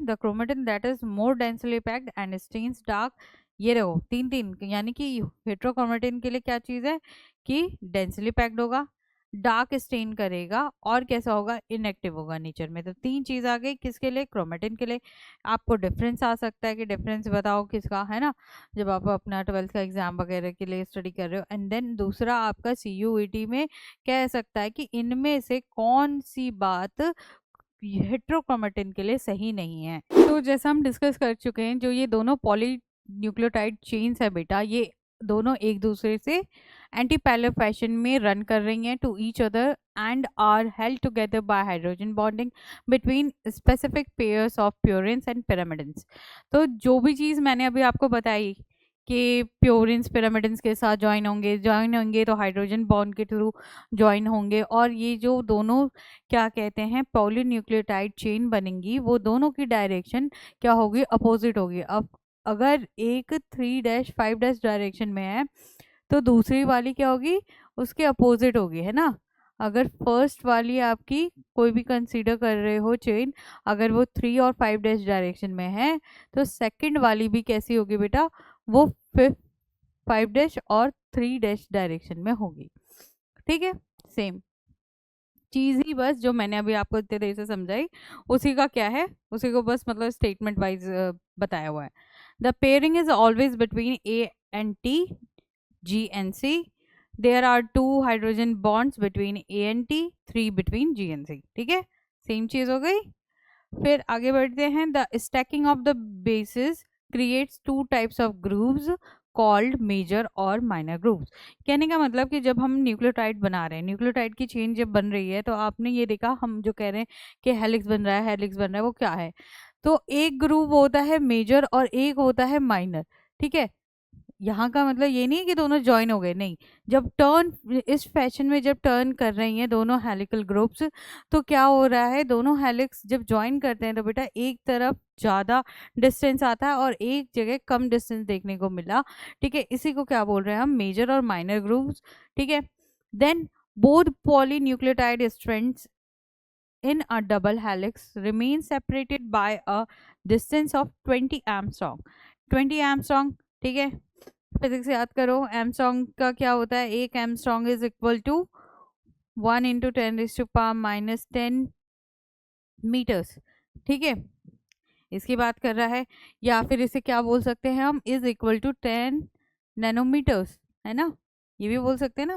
The chromatin that is more densely packed and stains dark. ये रहो तीन तीन, यानी कि हेट्रोक्रोमेटिन के लिए क्या चीज़ है कि डेंसली पैक्ड होगा, डार्क स्टेन करेगा और कैसा होगा, इनएक्टिव होगा नेचर में। तो तीन चीज़ आ गई किसके लिए, क्रोमेटिन के लिए। आपको डिफरेंस आ सकता है कि डिफरेंस बताओ किसका, है ना, जब आप अपना 12th का एग्जाम वगैरह के लिए स्टडी कर रहे हो। एंड देन दूसरा आपका CUET में कह सकता है कि इनमें से कौन सी बात हेट्रोक्रोमेटिन के लिए सही नहीं है। तो जैसा हम डिस्कस कर चुके हैं, जो ये दोनों पॉली न्यूक्लियोटाइड चेन्स है बेटा, ये दोनों एक दूसरे से एंटी पैरेलल फैशन में रन कर रही हैं to each other and are held together by hydrogen bonding between specific pairs of purines and pyrimidines. तो जो भी चीज़ मैंने अभी आपको बताई कि प्योरिन्स पिरामिडिन्स के साथ ज्वाइन होंगे तो हाइड्रोजन बॉन्ड के थ्रू ज्वाइन होंगे, और ये जो दोनों क्या कहते हैं पॉलीन्यूक्लियोटाइड चेन बनेंगी, वो दोनों की डायरेक्शन क्या होगी, अपोजिट होगी। अब अगर एक 3-5 डायरेक्शन में है तो दूसरी वाली क्या होगी, उसके अपोजिट होगी, है ना। अगर फर्स्ट वाली आपकी कोई भी कंसीडर कर रहे हो चेन, अगर वो 3 और 5 डायरेक्शन में है तो सेकंड वाली भी कैसी होगी बेटा, वो 5 और 3 डायरेक्शन में होगी। ठीक है, सेम चीज ही, बस जो मैंने अभी आपको इतने देर से समझाई उसी का क्या है, उसी को बस मतलब स्टेटमेंट वाइज बताया हुआ है। The pairing is always between A and T, G and C। There are 2 hydrogen bonds between A and T, 3 between G and C। ठीक है, सेम चीज हो गई। फिर आगे बढ़ते हैं। The stacking of the bases creates 2 types of grooves called major और माइनर ग्रूव्स। कहने का मतलब कि जब हम न्यूक्लियोटाइड बना रहे हैं, न्यूक्लियोटाइड की चेन जब बन रही है, तो आपने ये देखा हम जो कह रहे हैं कि हेलिक्स बन रहा है, हेलिक्स बन रहा है, वो क्या है, तो एक ग्रूव होता है मेजर और एक होता है माइनर। ठीक है, यहाँ का मतलब ये नहीं है कि दोनों ज्वाइन हो गए, नहीं। जब टर्न इस फैशन में जब टर्न कर रही हैं दोनों हेलिकल ग्रुप्स, तो क्या हो रहा है, दोनों हेलिक्स जब ज्वाइन करते हैं तो बेटा एक तरफ ज़्यादा डिस्टेंस आता है और एक जगह कम डिस्टेंस देखने को मिला। ठीक है, इसी को क्या बोल रहे हैं हम, मेजर और माइनर ग्रुप्स। ठीक है, then both polynucleotide strands in a double helix remain separated by a distance of 20 Armstrong। 20 Armstrong, ठीक है, फिजिक्स याद करो। एमस्ट्रॉन्ग का क्या होता है, एक angstrom is equal to 1 × 10⁻⁻10 metres. ठीक है, इसकी बात कर रहा है, या फिर इसे क्या बोल सकते हैं हम, इज इक्वल टू 10 नैनोमीटर्स, है ना, ये भी बोल सकते हैं ना,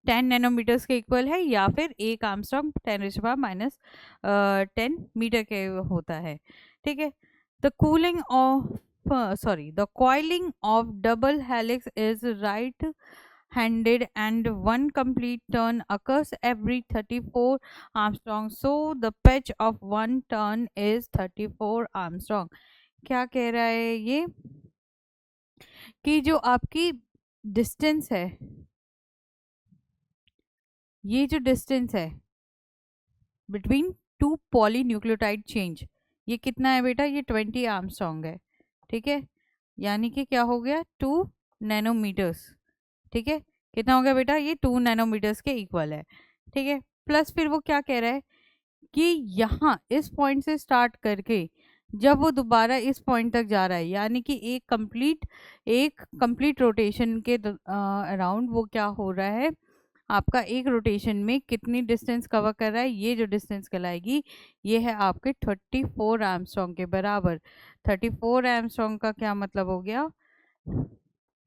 10 नैनोमीटर्स के इक्वल है, या फिर एक आर्मस्ट्रॉन्ग 10⁻⁻10 मीटर के होता है। ठीक है, the cooling of the coiling of double helix is right handed and one complete turn occurs every 34 Armstrong, so the pitch of one turn is 34 Armstrong। क्या कह रहा है ये कि जो आपकी डिस्टेंस है, ये जो डिस्टेंस है बिटवीन 2 पॉलीन्यूक्लियोटाइड चेंज, ये कितना है बेटा, ये 20 आर्मस्ट्रॉन्ग है। ठीक है, यानी कि क्या हो गया, 2 नैनोमीटर्स। ठीक है, कितना हो गया बेटा, ये 2 नैनोमीटर्स के इक्वल है। ठीक है, प्लस फिर वो क्या कह रहा है कि यहाँ इस पॉइंट से स्टार्ट करके जब वो दोबारा इस पॉइंट तक जा रहा है, यानी कि एक कंप्लीट रोटेशन के अराउंड वो क्या हो रहा है, आपका एक रोटेशन में कितनी डिस्टेंस कवर कर रहा है, ये जो डिस्टेंस कहलाएगी ये है आपके 34 आर्मस्ट्रॉन्ग के बराबर। 34 आर्मस्ट्रॉन्ग का क्या मतलब हो गया,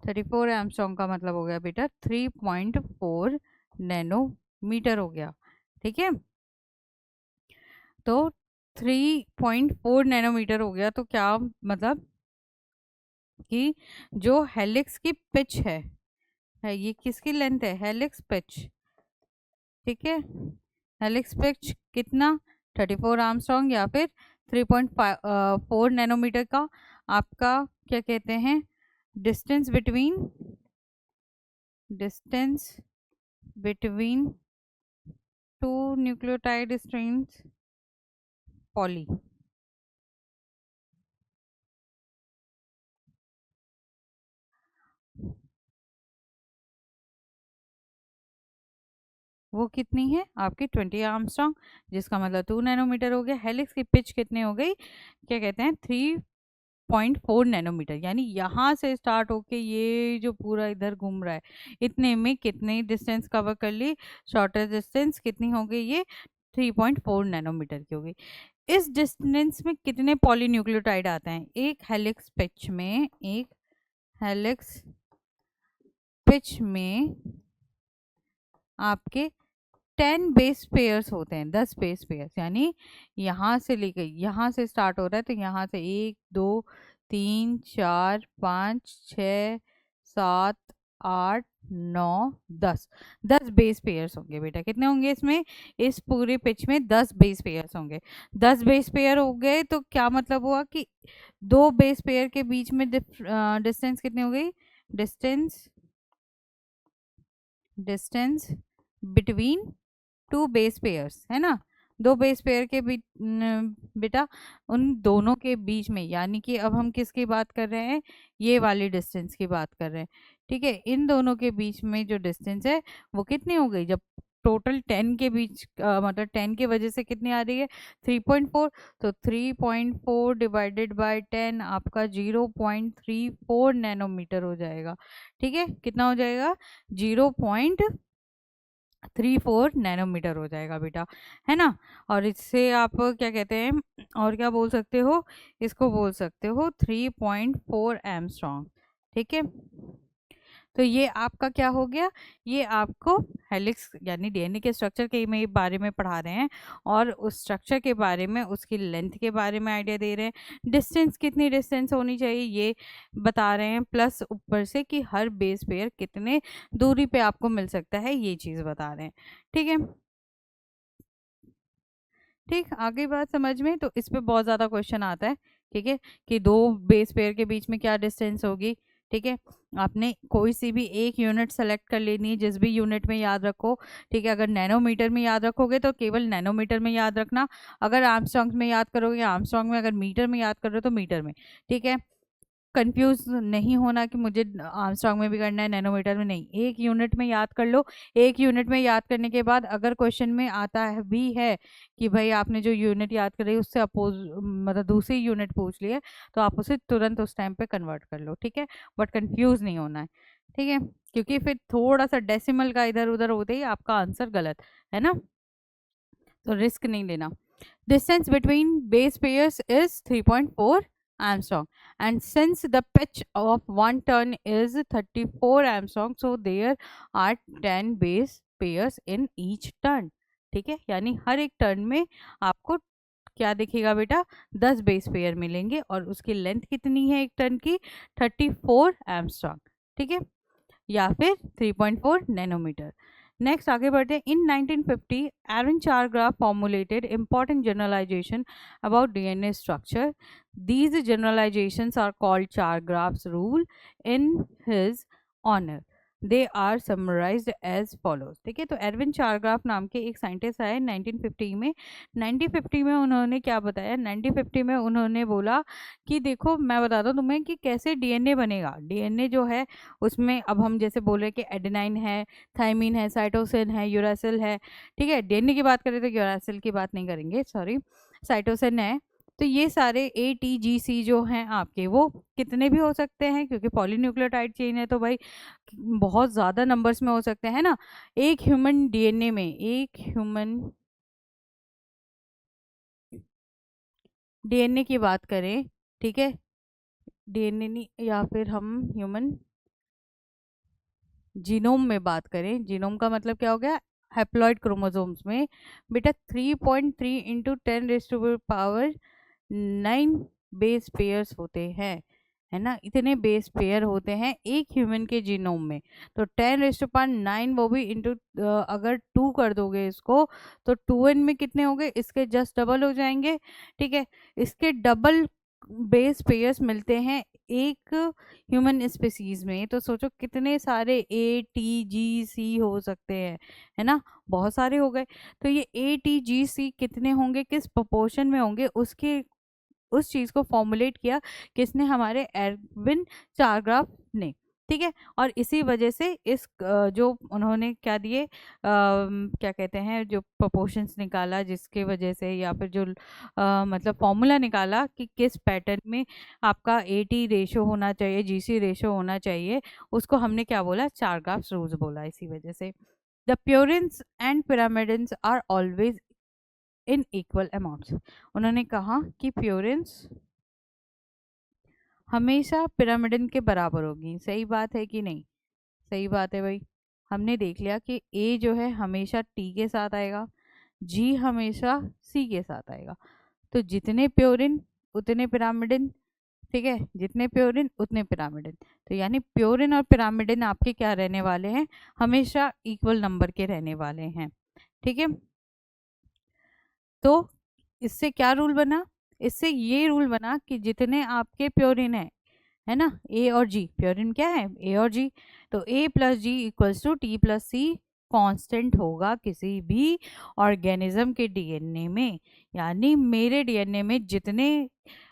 34 एमस्ट्रॉन्ग का मतलब हो गया बेटा 3.4 नैनोमीटर हो गया। ठीक है, तो 3.4 नैनोमीटर हो गया, तो क्या मतलब कि जो हेलिक्स की पिच है ये किसकी लेंथ है, हेलिक्स पिच। ठीक है, हेलिक्स पिच कितना, 34 आर्मस्ट्रॉन्ग या फिर 3.4 नैनोमीटर का आपका क्या कहते हैं, distance between 2 nucleotide strains poly. वो कितनी है आपकी 20 आर्मस्ट्रॉन्ग, जिसका मतलब 2 नैनोमीटर हो गया। हेलिक्स की पिच कितनी हो गई, क्या कहते हैं 3.4 नैनोमीटर, यानी यहाँ से स्टार्ट होके ये जो पूरा इधर घूम रहा है इतने में कितनी डिस्टेंस कवर कर ली, शॉर्टर डिस्टेंस कितनी हो गई, ये 3.4 नैनोमीटर की हो गई। इस डिस्टेंस में कितने पॉलीन्यूक्लियोटाइड आते हैं एक हेलिक्स पिच में, एक हेलिक्स पिच में आपके 10 बेस पेयर्स होते हैं, 10 बेस पेयर्स, यानी यहाँ से लेके यहाँ से स्टार्ट हो रहा है तो यहाँ से 1 2 3 4 5 6 7 8 9 10, 10 बेस पेयर्स होंगे बेटा। कितने होंगे इसमें, इस पूरे पिच में 10 बेस पेयर्स होंगे। 10 बेस पेयर हो गए तो क्या मतलब हुआ कि दो बेस पेयर के बीच में डिस्टेंस कितनी हो गई, distance distance between two base pairs, है ना, दो बेस पेयर के बीच बेटा उन दोनों के बीच में, यानी कि अब हम किसकी बात कर रहे हैं, ये वाली डिस्टेंस की बात कर रहे हैं, ठीक है। इन दोनों के बीच में जो डिस्टेंस है वो कितनी हो गई, जब टोटल 10 के बीच मतलब 10 की वजह से कितनी आ रही है 3.4, तो 3.4 डिवाइडेड बाय 10 आपका 0.34 नैनोमीटर हो जाएगा, ठीक है। कितना हो जाएगा 0.34 नैनोमीटर हो जाएगा बेटा, है ना। और इससे आप क्या कहते हैं, और क्या बोल सकते हो, इसको बोल सकते हो 3.4 एमस्ट्रॉन्ग, ठीक है। तो ये आपका क्या हो गया, ये आपको हेलिक्स यानी डीएनए के स्ट्रक्चर के में बारे में पढ़ा रहे हैं, और उस स्ट्रक्चर के बारे में, उसकी लेंथ के बारे में आइडिया दे रहे हैं, डिस्टेंस कितनी डिस्टेंस होनी चाहिए ये बता रहे हैं, प्लस ऊपर से कि हर बेस पेयर कितने दूरी पे आपको मिल सकता है ये चीज़ बता रहे हैं, ठीक है। ठीक, आगे बात समझ में, तो इस पे बहुत ज़्यादा क्वेश्चन आता है, ठीक है, कि दो बेस पेयर के बीच में क्या डिस्टेंस होगी, ठीक है। आपने कोई सी भी एक यूनिट सेलेक्ट कर लेनी है, जिस भी यूनिट में याद रखो, ठीक है। अगर नैनोमीटर में याद रखोगे तो केवल नैनोमीटर में याद रखना, अगर आर्मस्ट्रॉन्ग में याद करोगे आर्मस्ट्रॉन्ग में, अगर मीटर में याद कर रहे हो तो मीटर में, ठीक है। कंफ्यूज नहीं होना कि मुझे आर्मस्ट्रॉन्ग में भी करना है नैनोमीटर में, नहीं, एक यूनिट में याद कर लो। एक यूनिट में याद करने के बाद अगर क्वेश्चन में आता है भी है कि भाई आपने जो यूनिट याद करी उससे अपोज मतलब दूसरी यूनिट पूछ ली है, तो आप उसे तुरंत उस टाइम पे कन्वर्ट कर लो, ठीक है। बट कंफ्यूज नहीं होना है, ठीक है, क्योंकि फिर थोड़ा सा डेसिमल का इधर उधर होते ही आपका आंसर गलत है ना, तो रिस्क नहीं लेना। Distance between base pairs is 3.4 Armstrong, and since the pitch of one turn is 34 Armstrong, so there are 10 base pairs in each turn, ठीक है। यानी हर एक टर्न में आपको क्या दिखेगा बेटा, 10 बेस पेयर मिलेंगे, और उसकी लेंथ कितनी है एक टर्न की 34 एमस्ट्रॉन्ग, ठीक है, या फिर 3.4 नैनोमीटर। नेक्स्ट आगे बढ़ते हैं। In 1950 Erwin Chargaff formulated important generalisation about DNA structure, these generalisations are called Chargaff's rule in his honour, they are summarised as follows, ठीक है। तो एरविन चारग्राफ नाम के एक साइंटिस्ट आए 1950 में। 1950 में उन्होंने क्या बताया, 1950 में उन्होंने बोला कि देखो मैं बताता हूँ तुम्हें कि कैसे डीएनए बनेगा। डीएनए जो है उसमें अब हम जैसे बोल रहे कि एडेनाइन है, थाइमिन है, साइटोसिन है, यूरासिल है, ठीक है। डीएनए की बात करें तो यूरासिल की बात नहीं करेंगे, सॉरी, साइटोसिन है। तो ये सारे ATGC जो हैं आपके वो कितने भी हो सकते हैं, क्योंकि पॉलीन्यूक्लियोटाइड चेन है तो भाई बहुत ज़्यादा नंबर्स में हो सकते हैं ना। एक ह्यूमन डीएनए में, एक ह्यूमन डीएनए की बात करें, ठीक है, डीएनए नहीं, या फिर हम ह्यूमन जीनोम में बात करें, जीनोम का मतलब क्या हो गया, हैप्लॉइड क्रोमोसोम्स में बेटा 3.3 इंटू 10⁻9 बेस पेयर्स होते हैं, है ना, इतने बेस पेयर होते हैं एक ह्यूमन के जीनोम में। तो 10⁻9 वो भी इंटू अगर 2 कर दोगे इसको तो 2n में कितने हो गए, इसके जस्ट डबल हो जाएंगे, ठीक है। इसके डबल बेस पेयर्स मिलते हैं एक ह्यूमन स्पीसीज में, तो सोचो कितने सारे ATGC हो सकते हैं, है ना, बहुत सारे हो गए। तो ये ATGC कितने होंगे, किस प्रोपोर्शन में होंगे, उसके उस चीज़ को फॉर्मुलेट किया किसने, हमारे एरविन चारग्राफ ने, ठीक है। और इसी वजह से इस जो उन्होंने क्या दिए, क्या कहते हैं, जो प्रोपोर्शंस निकाला जिसके वजह से, या फिर जो मतलब फॉर्मूला निकाला कि किस पैटर्न में आपका 80 रेशो होना चाहिए, जीसी रेशो होना चाहिए, उसको हमने क्या बोला, चारगाफ्स रूल्स बोला। इसी वजह से the purines and pyrimidines are always in equal amounts. उन्होंने कहा कि प्योरिन्स हमेशा पिरामिडन के बराबर होगी। सही बात है कि नहीं? सही बात है भाई। हमने देख लिया कि ए जो है हमेशा टी के साथ आएगा, जी हमेशा सी के साथ आएगा। तो जितने प्योरिन उतने पिरामिडन, ठीक है, जितने प्योरिन उतने पिरामिडन। तो यानी प्योरिन और पिरामिडन आपके क्या रहने वाले हैं, हमेशा इक्वल नंबर के रहने वाले हैं। ठीक है। तो इससे क्या रूल बना, इससे ये रूल बना कि जितने आपके प्योरिन है ना, ए और जी, प्योरिन क्या है, ए और जी, तो A plus G equals to T plus C constant होगा किसी भी ऑर्गेनिज्म के डीएनए में। यानी मेरे डीएनए में जितने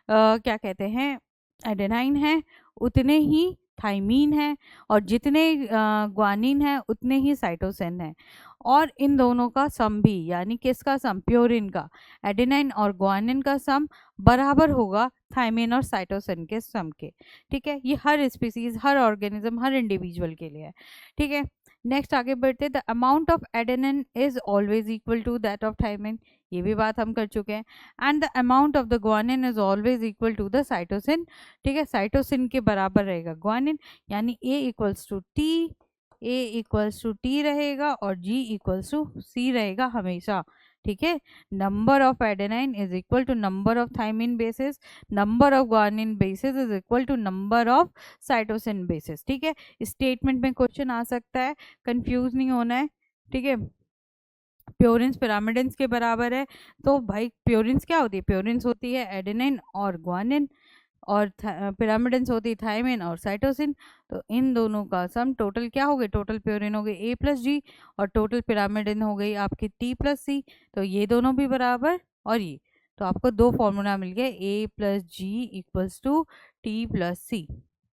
क्या कहते हैं एडेनाइन है उतने ही थाइमीन है, और जितने ग्वानिन है उतने ही साइटोसिन है। और इन दोनों का सम भी, यानी किसका सम, प्योरिन का, एडेनाइन और ग्वानिन का सम बराबर होगा थाइमिन और साइटोसिन के सम के। ठीक है। ये हर स्पीसीज, हर ऑर्गेनिज्म, हर इंडिविजुअल के लिए है। ठीक है। नेक्स्ट आगे बढ़ते, the amount of adenine is always equal to that of thymine, ये भी बात हम कर चुके हैं। And the amount of the guanine is always equal to the cytosine. ठीक है, साइटोसिन के बराबर रहेगा ग्वानिन, यानी A equals to T, A equals to T रहेगा और जी इक्वल्स टू सी रहेगा हमेशा। ठीक है। Number of adenine is equal to number of thymine bases, number of guanine bases is equal to number of cytosine bases. ठीक है। Statement में question आ सकता है, कंफ्यूज नहीं होना है। ठीक है। प्योरिन्स पिरामिडेंस के बराबर है, तो भाई प्योरिन्स क्या होती है, प्योरिन्स होती है एडेनिन और ग्वानिन, और पिरामिडेंस होती है थाइमिन और साइटोसिन। तो इन दोनों का सम टोटल क्या हो गई, टोटल प्योरिन हो गई ए प्लस जी, और टोटल पिरामिडिन हो गई आपकी टी प्लस सी। तो ये दोनों भी बराबर, और ये, तो आपको दो फॉर्मूला मिल गए, A plus G equals to T plus C.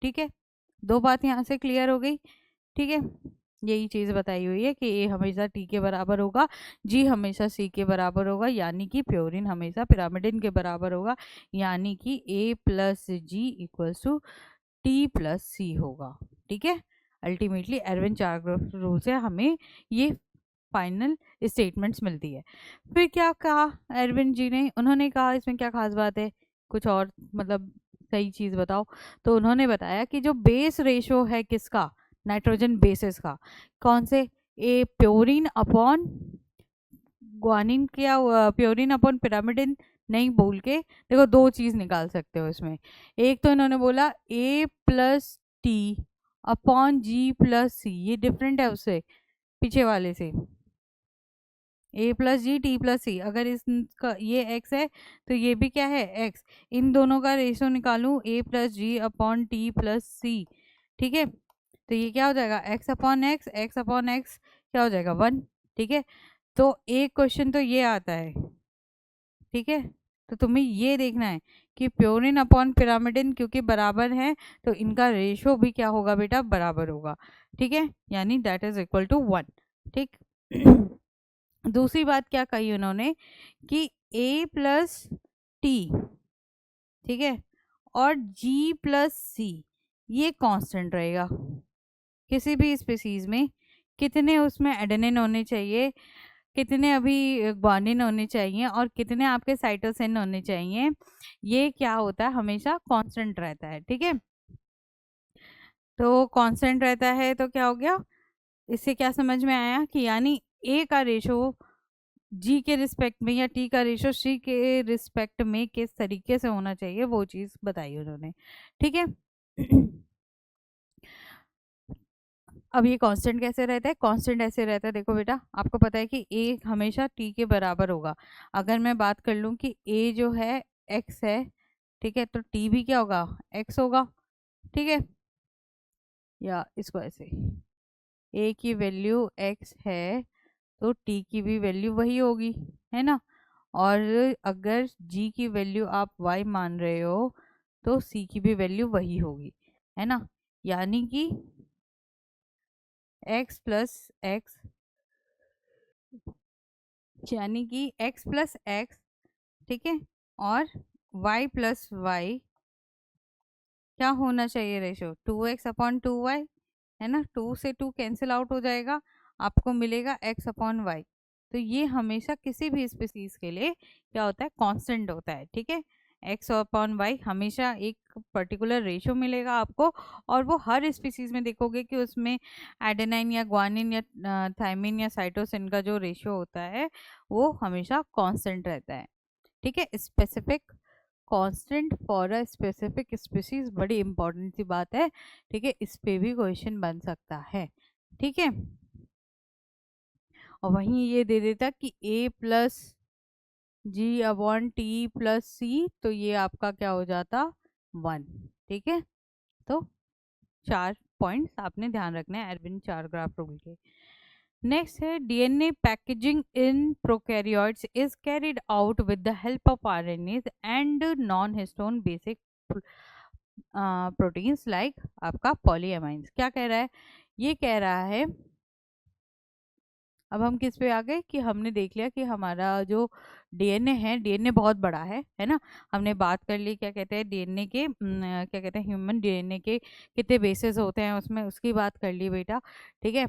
ठीक है, दो बात यहाँ से क्लियर हो गई। ठीक है, यही चीज़ बताई हुई है कि ए हमेशा टी के बराबर होगा, जी हमेशा सी के बराबर होगा, यानी कि प्योरिन हमेशा पिरामिडिन के बराबर होगा, यानी कि A plus G equals to T plus C होगा। ठीक है, अल्टीमेटली एरविन चारग्राफ रूल से हमें ये फाइनल स्टेटमेंट्स मिलती है। फिर क्या कहा एरविन जी ने, उन्होंने कहा इसमें क्या खास बात है, कुछ और मतलब सही चीज़ बताओ। तो उन्होंने बताया कि जो बेस रेशो है किसका, नाइट्रोजन बेसिस का, कौन से, ए प्योरिन अपॉन ग्वानिन, क्या प्योरिन अपॉन पिरामिडिन नहीं बोल के, देखो दो चीज़ निकाल सकते हो इसमें। एक तो इन्होंने बोला ए प्लस टी अपॉन जी प्लस सी, ये डिफरेंट है उससे, पीछे वाले से, ए प्लस जी टी प्लस सी, अगर इसका ये एक्स है तो ये भी क्या है एक्स, इन दोनों का रेशो निकालूं ए प्लस जी अपॉन टी प्लस सी। ठीक है, तो ये क्या हो जाएगा, x upon x, x upon x क्या हो जाएगा 1। ठीक है, तो एक क्वेश्चन तो ये आता है। ठीक है, तो तुम्हें ये देखना है कि प्योरिन अपॉन पिरामिडिन क्योंकि बराबर है, तो इनका रेशो भी क्या होगा बेटा, बराबर होगा। ठीक है, यानी दैट इज इक्वल टू 1। ठीक दूसरी बात क्या कही उन्होंने कि ए प्लस टी, ठीक है, और जी प्लस सी ये कांस्टेंट रहेगा। किसी भी स्पीसीज में कितने उसमें एडेनिन होने चाहिए, कितने अभी ग्वानिन होने चाहिए, और कितने आपके साइटोसिन होने चाहिए, ये क्या होता है, हमेशा कांस्टेंट रहता है। ठीक है, तो कांस्टेंट रहता है तो क्या हो गया, इससे क्या समझ में आया कि यानी ए का रेशो जी के रिस्पेक्ट में या टी का रेशो सी के रिस्पेक्ट में किस तरीके से होना चाहिए, वो चीज़ बताई उन्होंने। ठीक है अब ये कांस्टेंट कैसे रहता है, कांस्टेंट ऐसे रहता है, देखो बेटा आपको पता है कि ए हमेशा टी के बराबर होगा। अगर मैं बात कर लूँ कि ए जो है एक्स है, ठीक है, तो टी भी क्या होगा, एक्स होगा। ठीक है, या इसको ऐसे, ए की वैल्यू एक्स है तो टी की भी वैल्यू वही होगी, है ना। और अगर जी की वैल्यू आप वाई मान रहे हो तो सी की भी वैल्यू वही होगी, है ना। यानी कि x प्लस एक्स, यानी कि x प्लस एक्स, ठीक है, और y प्लस वाई क्या होना चाहिए रेशो, 2x/2y, है ना, 2 से 2 कैंसिल आउट हो जाएगा, आपको मिलेगा x/y। तो ये हमेशा किसी भी स्पीसीज के लिए क्या होता है, कांस्टेंट होता है, ठीक है। x/y हमेशा एक पर्टिकुलर रेशो मिलेगा आपको, और वो हर स्पीसीज में देखोगे कि उसमें एडेनाइन या ग्वानिन या थायमिन या साइटोसिन का जो रेशियो होता है वो हमेशा कांस्टेंट रहता है, ठीक है। Specific constant for a specific species, बड़ी इंपॉर्टेंट सी बात है, ठीक है, इस पे भी क्वेश्चन बन सकता है, ठीक है। और वहीं ये दे देता कि a प्लस g/t+c, तो ये आपका क्या हो जाता, 1, ठीक है। तो 4 पॉइंट्स आपने ध्यान रखना है एडविन 4 ग्राफ रूल के। नेक्स्ट है DNA packaging in prokaryotes is carried out with the help of RNase and non histone basic proteins like आपका पॉलीएमाइंस। क्या कह रहा है, ये कह रहा है, अब हम किस पे आ गए कि हमने देख लिया कि हमारा जो डीएनए है, डीएनए बहुत बड़ा है ना। हमने बात कर ली क्या कहते हैं डीएनए के क्या कहते हैं ह्यूमन डीएनए के कितने बेसेस होते हैं उसमें, उसकी बात कर ली बेटा, ठीक है।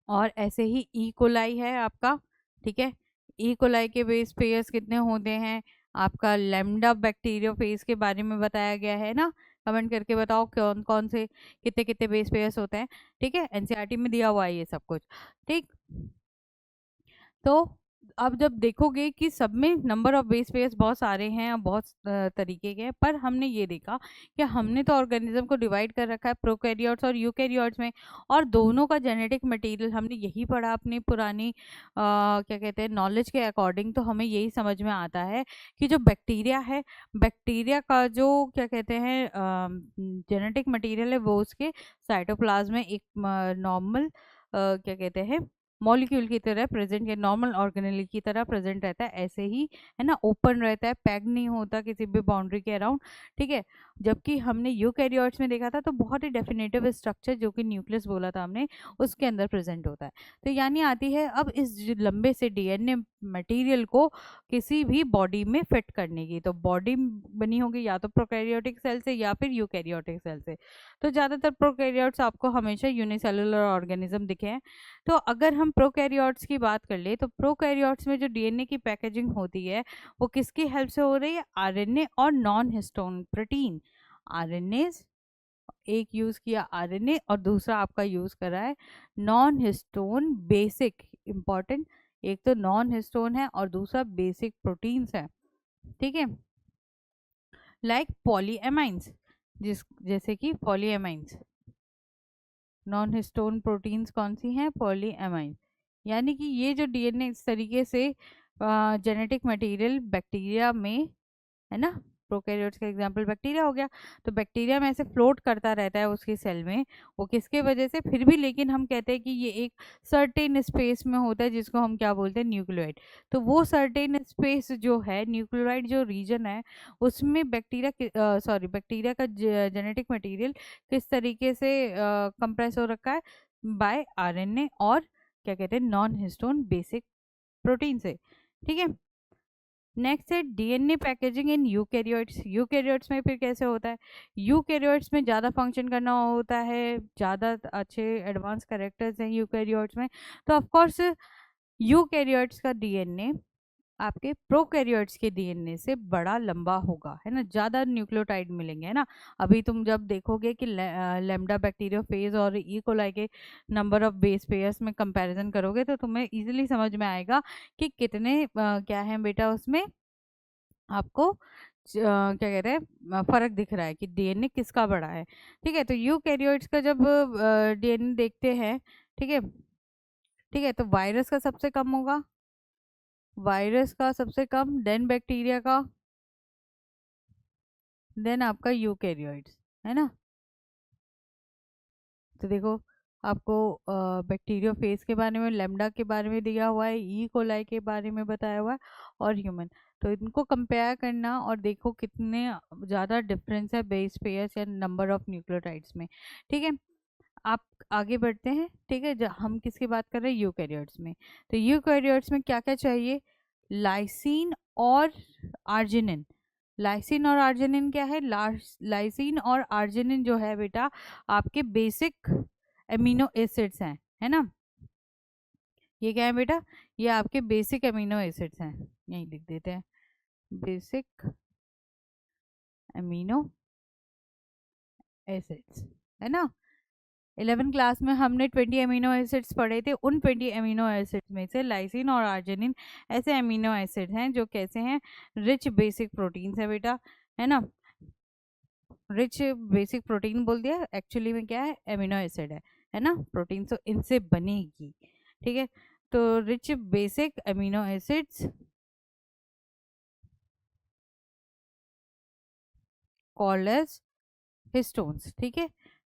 और ऐसे ही ई कोलाई है आपका, ठीक है, ई कोलाई के बेस पेयर्स कितने होते हैं, आपका लैम्डा बैक्टीरियोफेज के बारे में बताया गया है ना। कमेंट करके बताओ कौन कौन से कितने कितने बेस पेयर्स होते हैं, ठीक है, एनसीईआरटी में दिया हुआ है ये सब कुछ, ठीक। तो अब जब देखोगे कि सब में नंबर ऑफ बेस पेयर्स बहुत सारे हैं और बहुत तरीके के हैं, पर हमने ये देखा कि हमने तो ऑर्गेनिज्म को डिवाइड कर रखा है प्रोकैरियोट्स और यूकैरियोट्स में, और दोनों का जेनेटिक मटेरियल हमने यही पढ़ा अपनी पुरानी क्या कहते हैं नॉलेज के अकॉर्डिंग। तो हमें यही समझ में आता है कि जो बैक्टीरिया है, बैक्टीरिया का जो क्या कहते हैं जेनेटिक मटेरियल है वो उसके साइटोप्लाज्म में एक नॉर्मल क्या कहते हैं मॉलिक्यूल की तरह प्रेजेंट, या नॉर्मल ऑर्गेनेल की तरह प्रेजेंट रहता है, ऐसे ही है ना, ओपन रहता है, पैक नहीं होता किसी भी बाउंड्री के अराउंड, ठीक है। जबकि हमने यूकैरियोट्स में देखा था तो बहुत ही डेफिनेटिव स्ट्रक्चर जो कि न्यूक्लियस बोला था हमने, उसके अंदर प्रेजेंट होता है। तो यानी आती है अब इस लंबे से डीएनए मटेरियल को किसी भी बॉडी में फिट करने की, तो बॉडी बनी होगी या तो प्रोकैरियोटिक सेल से या फिर यूकैरियोटिक सेल से। तो ज़्यादातर प्रोकैरियोट्स आपको हमेशा यूनिसेलुलर ऑर्गेनिज्म दिखे हैं। तो अगर हम प्रोकैरियोट्स की बात कर ले तो प्रोकैरियोट्स में जो डीएनए की पैकेजिंग होती है वो किसकी हेल्प से हो रही है, आरएनए और नॉन हिस्टोन प्रोटीन। आरएनए एक यूज किया आरएनए और दूसरा आपका यूज करा है नॉन हिस्टोन बेसिक, इंपॉर्टेंट, एक तो नॉन हिस्टोन है और दूसरा बेसिक प्रोटीन्स है, ठीक है, लाइक पॉलीएमाइंस, जिस जैसे कि पॉलीएमाइंस। नॉन हिस्टोन प्रोटीन्स कौन सी हैं, पॉलीएमाइन। यानी कि ये जो डीएनए इस तरीके से जेनेटिक मटेरियल बैक्टीरिया में, है ना, प्रोकैरियोट्स का एग्जांपल बैक्टीरिया हो गया, तो बैक्टीरिया में ऐसे फ्लोट करता रहता है उसके सेल में, वो किसके वजह से, फिर भी लेकिन हम कहते हैं कि ये एक सर्टेन स्पेस में होता है जिसको हम क्या बोलते हैं, न्यूक्लियोइड। तो वो सर्टेन स्पेस जो है, न्यूक्लियोइड जो रीजन है, उसमें बैक्टीरिया सॉरी बैक्टीरिया का जेनेटिक मटेरियल किस तरीके से कंप्रेस हो रखा है, बाय आरएनए और क्या कहते हैं नॉन हिस्टोन बेसिक प्रोटीन से, ठीक है। नेक्स्ट है DNA packaging in eukaryotes. Eukaryotes में फिर कैसे होता है, यूकैरियोट्स में ज़्यादा फंक्शन करना होता है, ज़्यादा अच्छे एडवांस कैरेक्टर्स हैं यूकैरियोट्स में। तो ऑफ कोर्स यूकैरियोट्स का डीएनए आपके प्रोकैरियोट्स के डीएनए से बड़ा लंबा होगा, है ना, ज़्यादा न्यूक्लियोटाइड मिलेंगे, है ना। अभी तुम जब देखोगे कि लैम्डा बैक्टीरियोफेज और ई कोलाई के नंबर ऑफ बेस पेयर्स में कंपैरिजन करोगे तो तुम्हें इजीली समझ में आएगा कि कितने क्या है बेटा उसमें आपको क्या कहते हैं फर्क दिख रहा है कि डीएनए किसका बड़ा है, ठीक है। तो यूकैरियोट्स का जब डीएनए देखते हैं, ठीक है, ठीक है, तो वायरस का सबसे कम होगा, वायरस का सबसे कम, देन बैक्टीरिया का, देन आपका यूकैरियोट्स, है ना। तो देखो आपको बैक्टीरियोफेज के बारे में, लैम्डा के बारे में दिया हुआ है, ई कोलाई के बारे में बताया हुआ है और ह्यूमन। तो इनको कंपेयर करना और देखो कितने ज़्यादा डिफरेंस है बेस पेयर्स या नंबर ऑफ न्यूक्लियोटाइड्स में। ठीक है, आप आगे बढ़ते हैं। ठीक है, हम किसकी बात कर रहे हैं, यूकैरियोट्स में। तो यूकैरियोट्स में क्या क्या चाहिए, लाइसिन और आर्जिनिन। लाइसिन और आर्जिनिन क्या है, लाइसिन और आर्जिनिन जो है बेटा आपके बेसिक एमिनो एसिड्स हैं, है ना। ये क्या है बेटा, ये आपके बेसिक एमिनो एसिड्स हैं, यहीं लिख देते हैं, बेसिक एमिनो एसिड्स, है ना। 11 क्लास में हमने 20 अमीनो एसिड्स पढ़े थे। उन 20 अमीनो एसिड्स में से लाइसिन और आर्जिनिन ऐसे अमीनो एसिड हैं जो कैसे हैं, रिच बेसिक प्रोटीन्स है बेटा, है ना। रिच बेसिक प्रोटीन बोल दिया, एक्चुअली में क्या है, अमीनो एसिड है ना, प्रोटीन तो इनसे बनेगी। ठीक है, तो rich basic amino acids called as histones. ठीक है,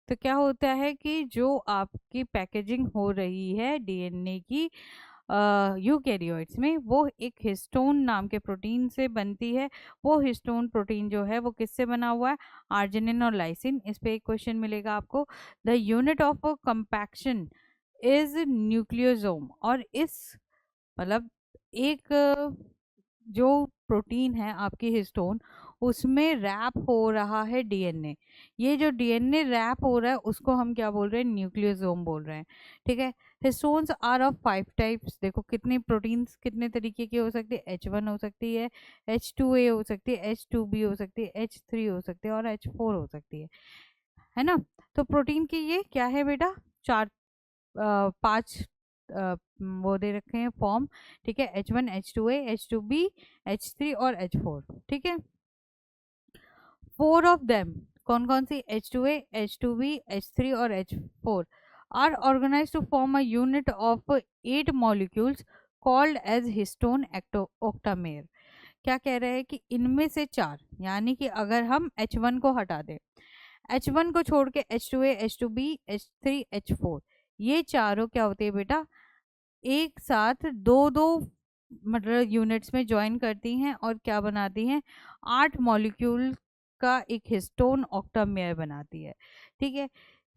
तो क्या होता है कि जो आपकी पैकेजिंग हो रही है डीएनए की यूकैरियोट्स में, वो एक हिस्टोन नाम के प्रोटीन से बनती है। वो हिस्टोन प्रोटीन जो है वो किससे बना हुआ है, आर्जिनिन और लाइसिन। इस पे एक क्वेश्चन मिलेगा आपको। The unit of compaction is nucleosome. और इस मतलब एक जो प्रोटीन है आपकी हिस्टोन, उसमें रैप हो रहा है डीएनए। ये जो डीएनए रैप हो रहा है उसको हम क्या बोल रहे हैं, न्यूक्लियोसोम बोल रहे हैं। ठीक है, हिस्टोन्स आर ऑफ 5 टाइप्स। देखो कितनी प्रोटीन्स कितने तरीके की हो सकती है, H1 हो सकती है, H2A हो सकती है, H2B हो सकती है, H3 हो सकती है और H4 हो सकती है ना। तो प्रोटीन की ये क्या है बेटा, चार 5 वो दे रखे हैं फॉर्म। ठीक है, H1, H2A, H2B, H3 और H4। ठीक है, 4 ऑफ देम, कौन कौन सी, H2A, H2B, H3 और H4 are organised to form a unit of 8 molecules called as histone octamer. क्या कह रहे हैं कि इनमें से 4, यानी कि अगर हम H1 को हटा दें, H1 को छोड़ के H2A, H2B, H3, H4, ये चारों क्या होते हैं बेटा, एक साथ दो दो मतलब यूनिट्स में ज्वाइन करती हैं और क्या बनाती हैं, 8 मॉलिक्यूल का एक हिस्टोन ऑक्टामेयर बनाती है। ठीक है,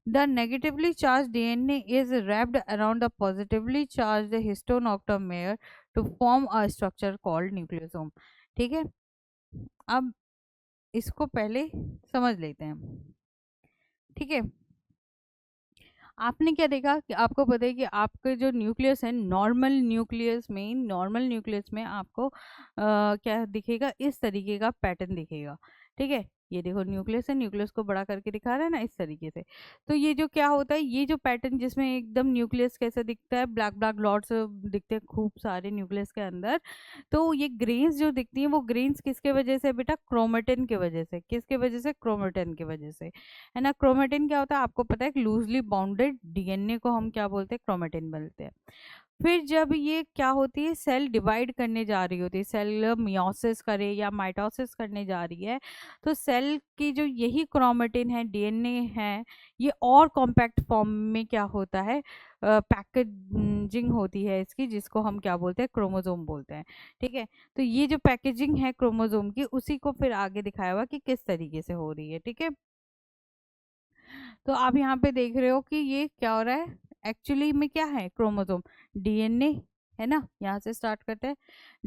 the negatively charge DNA is wrapped around the positively charge histone octamer to form a structure called nucleosome. ठीक है, अब इसको पहले समझ लेते हैं। ठीक है, आपने क्या देखा कि आपको पता है कि आपके जो न्यूक्लियस है, नॉर्मल न्यूक्लियस में आपको क्या दिखेगा, इस तरीके का पैटर्न दिखेगा। ठीक है, ये देखो न्यूक्लियस है, न्यूक्लियस को बड़ा करके दिखा रहा है ना इस तरीके से। तो ये जो क्या होता है, ये जो पैटर्न जिसमें एकदम न्यूक्लियस कैसा दिखता है, ब्लैक ब्लैक डॉट्स दिखते हैं खूब सारे न्यूक्लियस के अंदर। तो ये ग्रेन्स जो दिखती हैं, वो ग्रेन्स किसके वजह से बेटा, क्रोमेटिन की वजह से। किसके वजह से, क्रोमेटिन की वजह से, है ना। क्रोमेटिन क्या होता है आपको पता है, लूजली बाउंडेड डीएनए को हम क्या बोलते हैं, क्रोमेटिन बोलते हैं। फिर जब ये क्या होती है, सेल डिवाइड करने जा रही होती है, सेल मियोसिस करे या माइटोसिस करने जा रही है, तो सेल की जो यही क्रोमेटिन है, डीएनए है, ये और कॉम्पैक्ट फॉर्म में क्या होता है, पैकेजिंग होती है इसकी, जिसको हम क्या बोलते हैं, क्रोमोसोम बोलते हैं। ठीक है, तो ये जो पैकेजिंग है क्रोमोसोम की, उसी को फिर आगे दिखाया हुआ कि किस तरीके से हो रही है। ठीक है, तो आप यहाँ पे देख रहे हो कि ये क्या हो रहा है, एक्चुअली में क्या है, क्रोमोसोम, डीएनए, है ना। यहाँ से स्टार्ट करते हैं।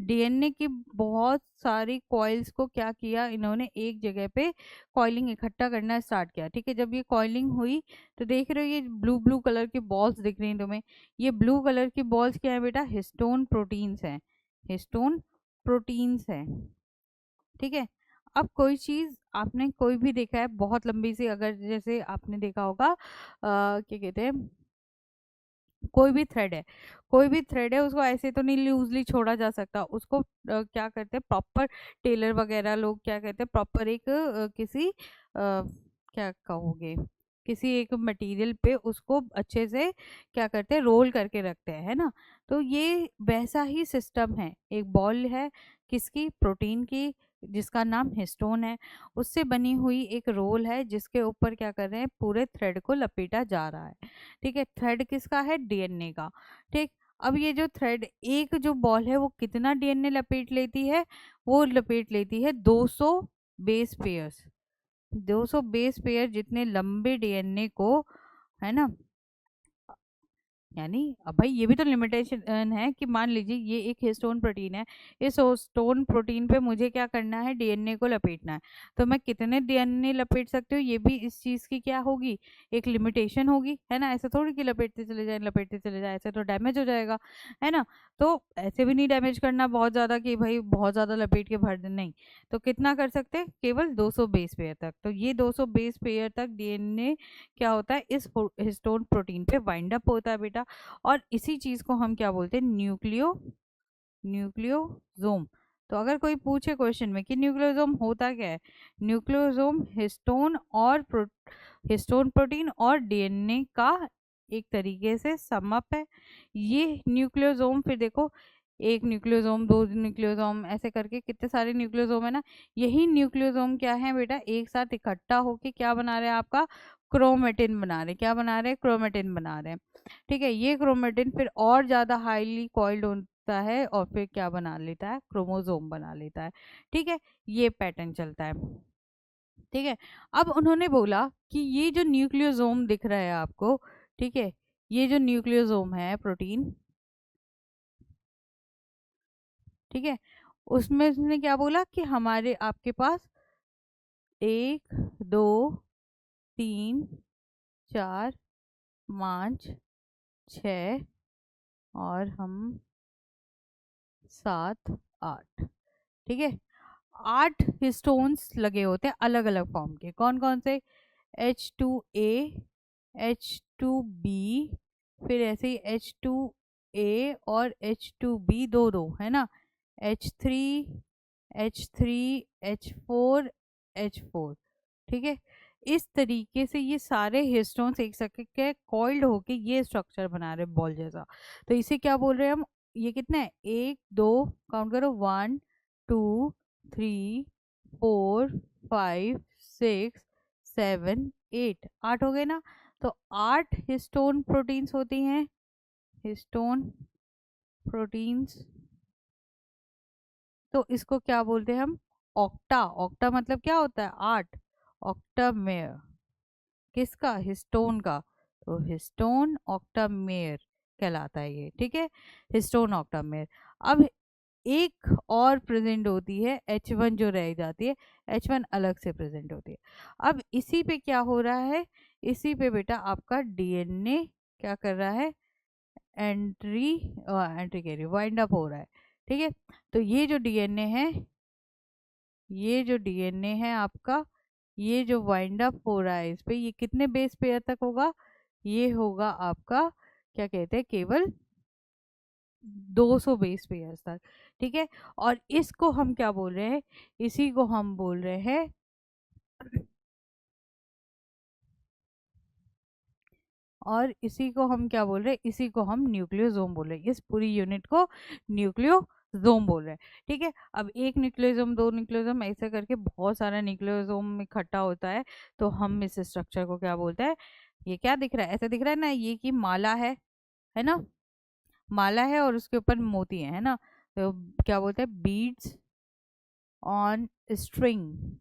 डीएनए की बहुत सारी कॉइल्स को क्या किया इन्होंने, एक जगह पे कॉइलिंग इकट्ठा करना स्टार्ट किया। ठीक है, जब ये कॉइलिंग हुई तो देख रहे हो ये ब्लू ब्लू कलर की बॉल्स दिख रही हैं तुम्हें, ये ब्लू कलर की बॉल्स क्या है बेटा, हिस्टोन प्रोटीन्स हैं, हिस्टोन प्रोटीन्स हैं। ठीक है, अब कोई चीज आपने कोई भी देखा है बहुत लंबी सी, अगर जैसे आपने देखा होगा क्या कहते हैं, कोई भी थ्रेड है, कोई भी थ्रेड है, उसको ऐसे तो नहीं लूजली छोड़ा जा सकता, उसको क्या करते हैं, प्रॉपर टेलर वगैरह लोग क्या कहते हैं, प्रॉपर एक किसी क्या कहोगे, किसी एक मटेरियल पे उसको अच्छे से क्या करते हैं, रोल करके रखते हैं, है ना। तो ये वैसा ही सिस्टम है, एक बॉल है किसकी, प्रोटीन की, जिसका नाम हिस्टोन है, उससे बनी हुई एक रोल है जिसके ऊपर क्या कर रहे हैं, पूरे थ्रेड को लपेटा जा रहा है। ठीक है, थ्रेड किसका है, डीएनए का। ठीक, अब ये जो थ्रेड, एक जो बॉल है वो कितना डीएनए लपेट लेती है, वो लपेट लेती है 200 बेस पेयर्स, 200 बेस पेयर जितने लंबे डीएनए को, है ना। यानी अब भाई ये भी तो लिमिटेशन है कि मान लीजिए ये एक हिस्टोन प्रोटीन है, इस हिस्टोन प्रोटीन पे मुझे क्या करना है, डीएनए को लपेटना है। तो मैं कितने डीएनए लपेट सकती हूँ, ये भी इस चीज़ की क्या होगी, एक लिमिटेशन होगी, है ना। ऐसे थोड़ी कि लपेटते चले जाए, ऐसे तो डैमेज हो जाएगा, है ना। तो ऐसे भी नहीं डैमेज करना बहुत ज़्यादा कि भाई बहुत ज़्यादा लपेट के भर दे, नहीं। तो कितना कर सकते हैं, केवल 200 बेस पेयर तक। तो ये 200 बेस पेयर तक डीएनए क्या होता है, इस हिस्टोन प्रोटीन पे वाइंड अप होता है बेटा। और इसी चीज को हम क्या बोलते हैं, न्यूक्लियोसोम। तो अगर कोई पूछे क्वेश्चन में कि न्यूक्लियोसोम होता क्या है, न्यूक्लियोसोम हिस्टोन प्रोटीन और डीएनए का एक तरीके से समअप है। ये न्यूक्लियोसोम, फिर देखो एक न्यूक्लियोसोम, दो न्यूक्लियोसोम, ऐसे करके कितने सारे न्यूक्लियोसोम है ना। यही न्यूक्लियोसोम क्या है बेटा, एक साथ इकट्ठा होके क्या बना रहे हैं, आपका क्रोमेटिन बना रहे हैं। क्या बना रहे हैं, क्रोमेटिन बना रहे हैं। ठीक है, ये क्रोमेटिन फिर और ज्यादा हाईली कॉइल्ड होता है और फिर क्या बना लेता है, क्रोमोसोम बना लेता है। ठीक है, ये पैटर्न चलता है। ठीक है, अब उन्होंने बोला कि ये जो न्यूक्लियोसोम दिख रहा है आपको, ठीक है, ये जो न्यूक्लियोसोम है प्रोटीन, ठीक है, उसमें उसने क्या बोला कि हमारे आपके पास 1 2 3 4 5 6 और हम 7 8, ठीक है, 8 हिस्टोन्स लगे होते हैं अलग अलग फॉर्म के। कौन कौन से, H2A, H2B, फिर ऐसे ही H2A और H2B, दो दो है ना, H3, H3, H4, H4। ठीक है, इस तरीके से ये सारे हिस्टोन्स एक सके के कॉइल्ड होके ये स्ट्रक्चर बना रहे बॉल जैसा। तो इसे क्या बोल रहे हैं हम, ये कितना है, 1 2, काउंट करो, 1 2 3 4 5 6 7 8, 8 हो गए ना। तो 8 हिस्टोन प्रोटीन्स होती हैं, हिस्टोन प्रोटीन्स। तो इसको क्या बोलते हैं हम, ऑक्टा। ऑक्टा मतलब क्या होता है, 8, ऑक्टामेयर, किसका, हिस्टोन का। तो हिस्टोन ऑक्टामेयर कहलाता है ये। ठीक है, हिस्टोन ऑक्टामेयर। अब एक और प्रेजेंट होती है H1 जो रह जाती है, H1 अलग से प्रेजेंट होती है। अब इसी पे क्या हो रहा है, इसी पे बेटा आपका डीएनए क्या कर रहा है, एंट्री एंट्री कह रही, वाइंड अप हो रहा है। ठीक है, तो ये जो डीएनए है, ये जो डीएनए है आपका, ये जो वाइंड अप हो रहा है इस पे, ये कितने बेस पेयर तक होगा, ये होगा आपका क्या कहते हैं, केवल 200 बेस पेयर्स तक। ठीक है, और इसको हम क्या बोल रहे हैं, इसी को हम बोल रहे हैं, और इसी को हम क्या बोल रहे हैं, इसी को हम न्यूक्लियोसोम बोल रहे हैं। इस पूरी यूनिट को न्यूक्लियोसोम बोल रहे हैं। ठीक है, अब एक न्यूक्लियोसोम, दो न्यूक्लियोसोम, ऐसे करके बहुत सारा न्यूक्लियोसोम इकट्ठा होता है। तो हम इस स्ट्रक्चर को क्या बोलते हैं, ये क्या दिख रहा है, ऐसा दिख रहा है ना, ये की माला है ना, माला है और उसके ऊपर मोती है ना। तो क्या बोलते हैं, beads on string.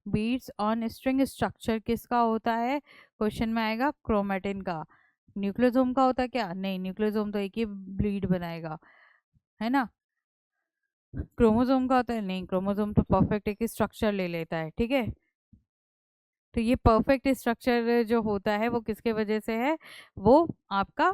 Beads on string structure किसका होता है, क्वेश्चन में आएगा, क्रोमेटिन का। न्यूक्लियोसोम का होता है क्या, नहीं, न्यूक्लियोसोम तो एक ही ब्लीड बनाएगा, है ना। क्रोमोसोम का होता है, नहीं, क्रोमोसोम तो परफेक्ट एक स्ट्रक्चर ले लेता है। ठीक है, तो ये परफेक्ट स्ट्रक्चर जो होता है वो किसके वजह से है, वो आपका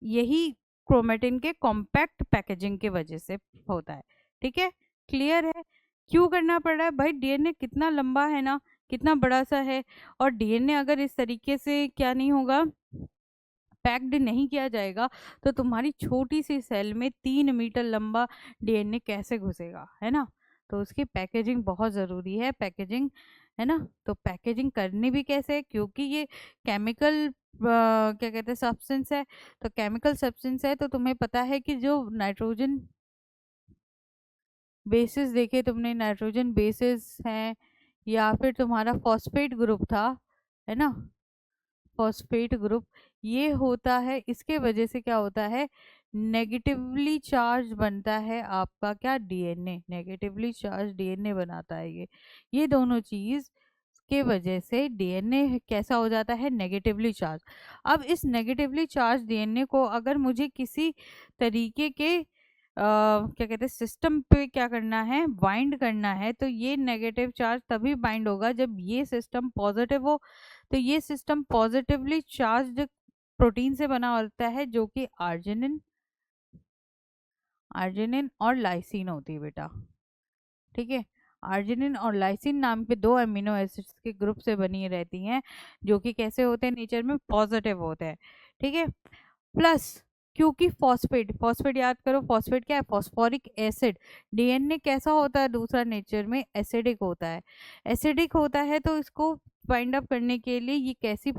यही क्रोमेटिन के कॉम्पैक्ट पैकेजिंग के वजह से होता है। ठीक है, क्लियर है। क्यों करना पड़ रहा है भाई, डीएनए कितना लंबा है ना, कितना बड़ा सा है। और डीएनए अगर इस तरीके से क्या नहीं होगा, पैक्ड नहीं किया जाएगा, तो तुम्हारी छोटी सी सेल में 3 मीटर लंबा डीएनए कैसे घुसेगा, है ना। तो उसकी पैकेजिंग बहुत ज़रूरी है, पैकेजिंग, है ना। तो पैकेजिंग करनी भी कैसे है, क्योंकि ये केमिकल क्या कहते हैं, सब्सटेंस है। तो केमिकल सब्सटेंस है, तो तुम्हें पता है कि जो नाइट्रोजन बेसिस देखे तुमने, नाइट्रोजन बेसिस हैं, या फिर तुम्हारा फॉस्फेट ग्रुप था, है ना, फॉस्फेट ग्रुप ये होता है, इसके वजह से क्या होता है, नेगेटिवली चार्ज बनता है आपका क्या, डीएनए, नेगेटिवली चार्ज डीएनए बनाता है ये दोनों चीज के वजह से डीएनए कैसा हो जाता है, नेगेटिवली चार्ज। अब इस नेगेटिवली चार्ज डीएनए को अगर मुझे किसी तरीके के क्या कहते हैं सिस्टम पे क्या करना है, बाइंड करना है, तो ये नेगेटिव चार्ज तभी बाइंड होगा जब ये सिस्टम पॉजिटिव हो। तो ये सिस्टम पॉजिटिवली चार्ज्ड प्रोटीन से बना होता है जो कि आर्जिनिन आर्जिनिन और लाइसिन होती है बेटा। ठीक है, आर्जिनिन और लाइसिन नाम के दो अमीनो एसिड्स के ग्रुप से बनी रहती हैं, जो कि कैसे होते हैं, नेचर में पॉजिटिव होते हैं। ठीक है, प्लस क्योंकि फॉस्फेट, फॉस्फेट याद करो, फॉस्फेट क्या है, फॉस्फोरिक एसिड। डीएनए कैसा होता है, दूसरा नेचर में एसिडिक होता है। एसिडिक होता है तो इसको बाइंड अप करने के लिए ये कैसी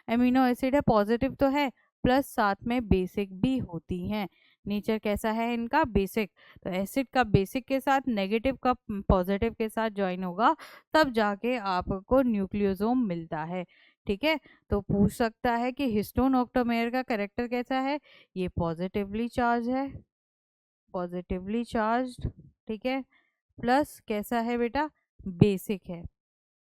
अमीनो एसिड है, पॉजिटिव तो है, प्लस साथ में बेसिक भी होती हैं। नेचर कैसा है इनका, बेसिक। तो एसिड का बेसिक के साथ, नेगेटिव का पॉजिटिव के साथ ज्वाइन होगा, तब जाके आपको न्यूक्लियोसोम मिलता है। ठीक है, तो पूछ सकता है कि हिस्टोन ऑक्टोमेयर का कैरेक्टर कैसा है, ये पॉजिटिवली चार्ज है, पॉजिटिवली चार्ज्ड। ठीक है, प्लस कैसा है बेटा, बेसिक है।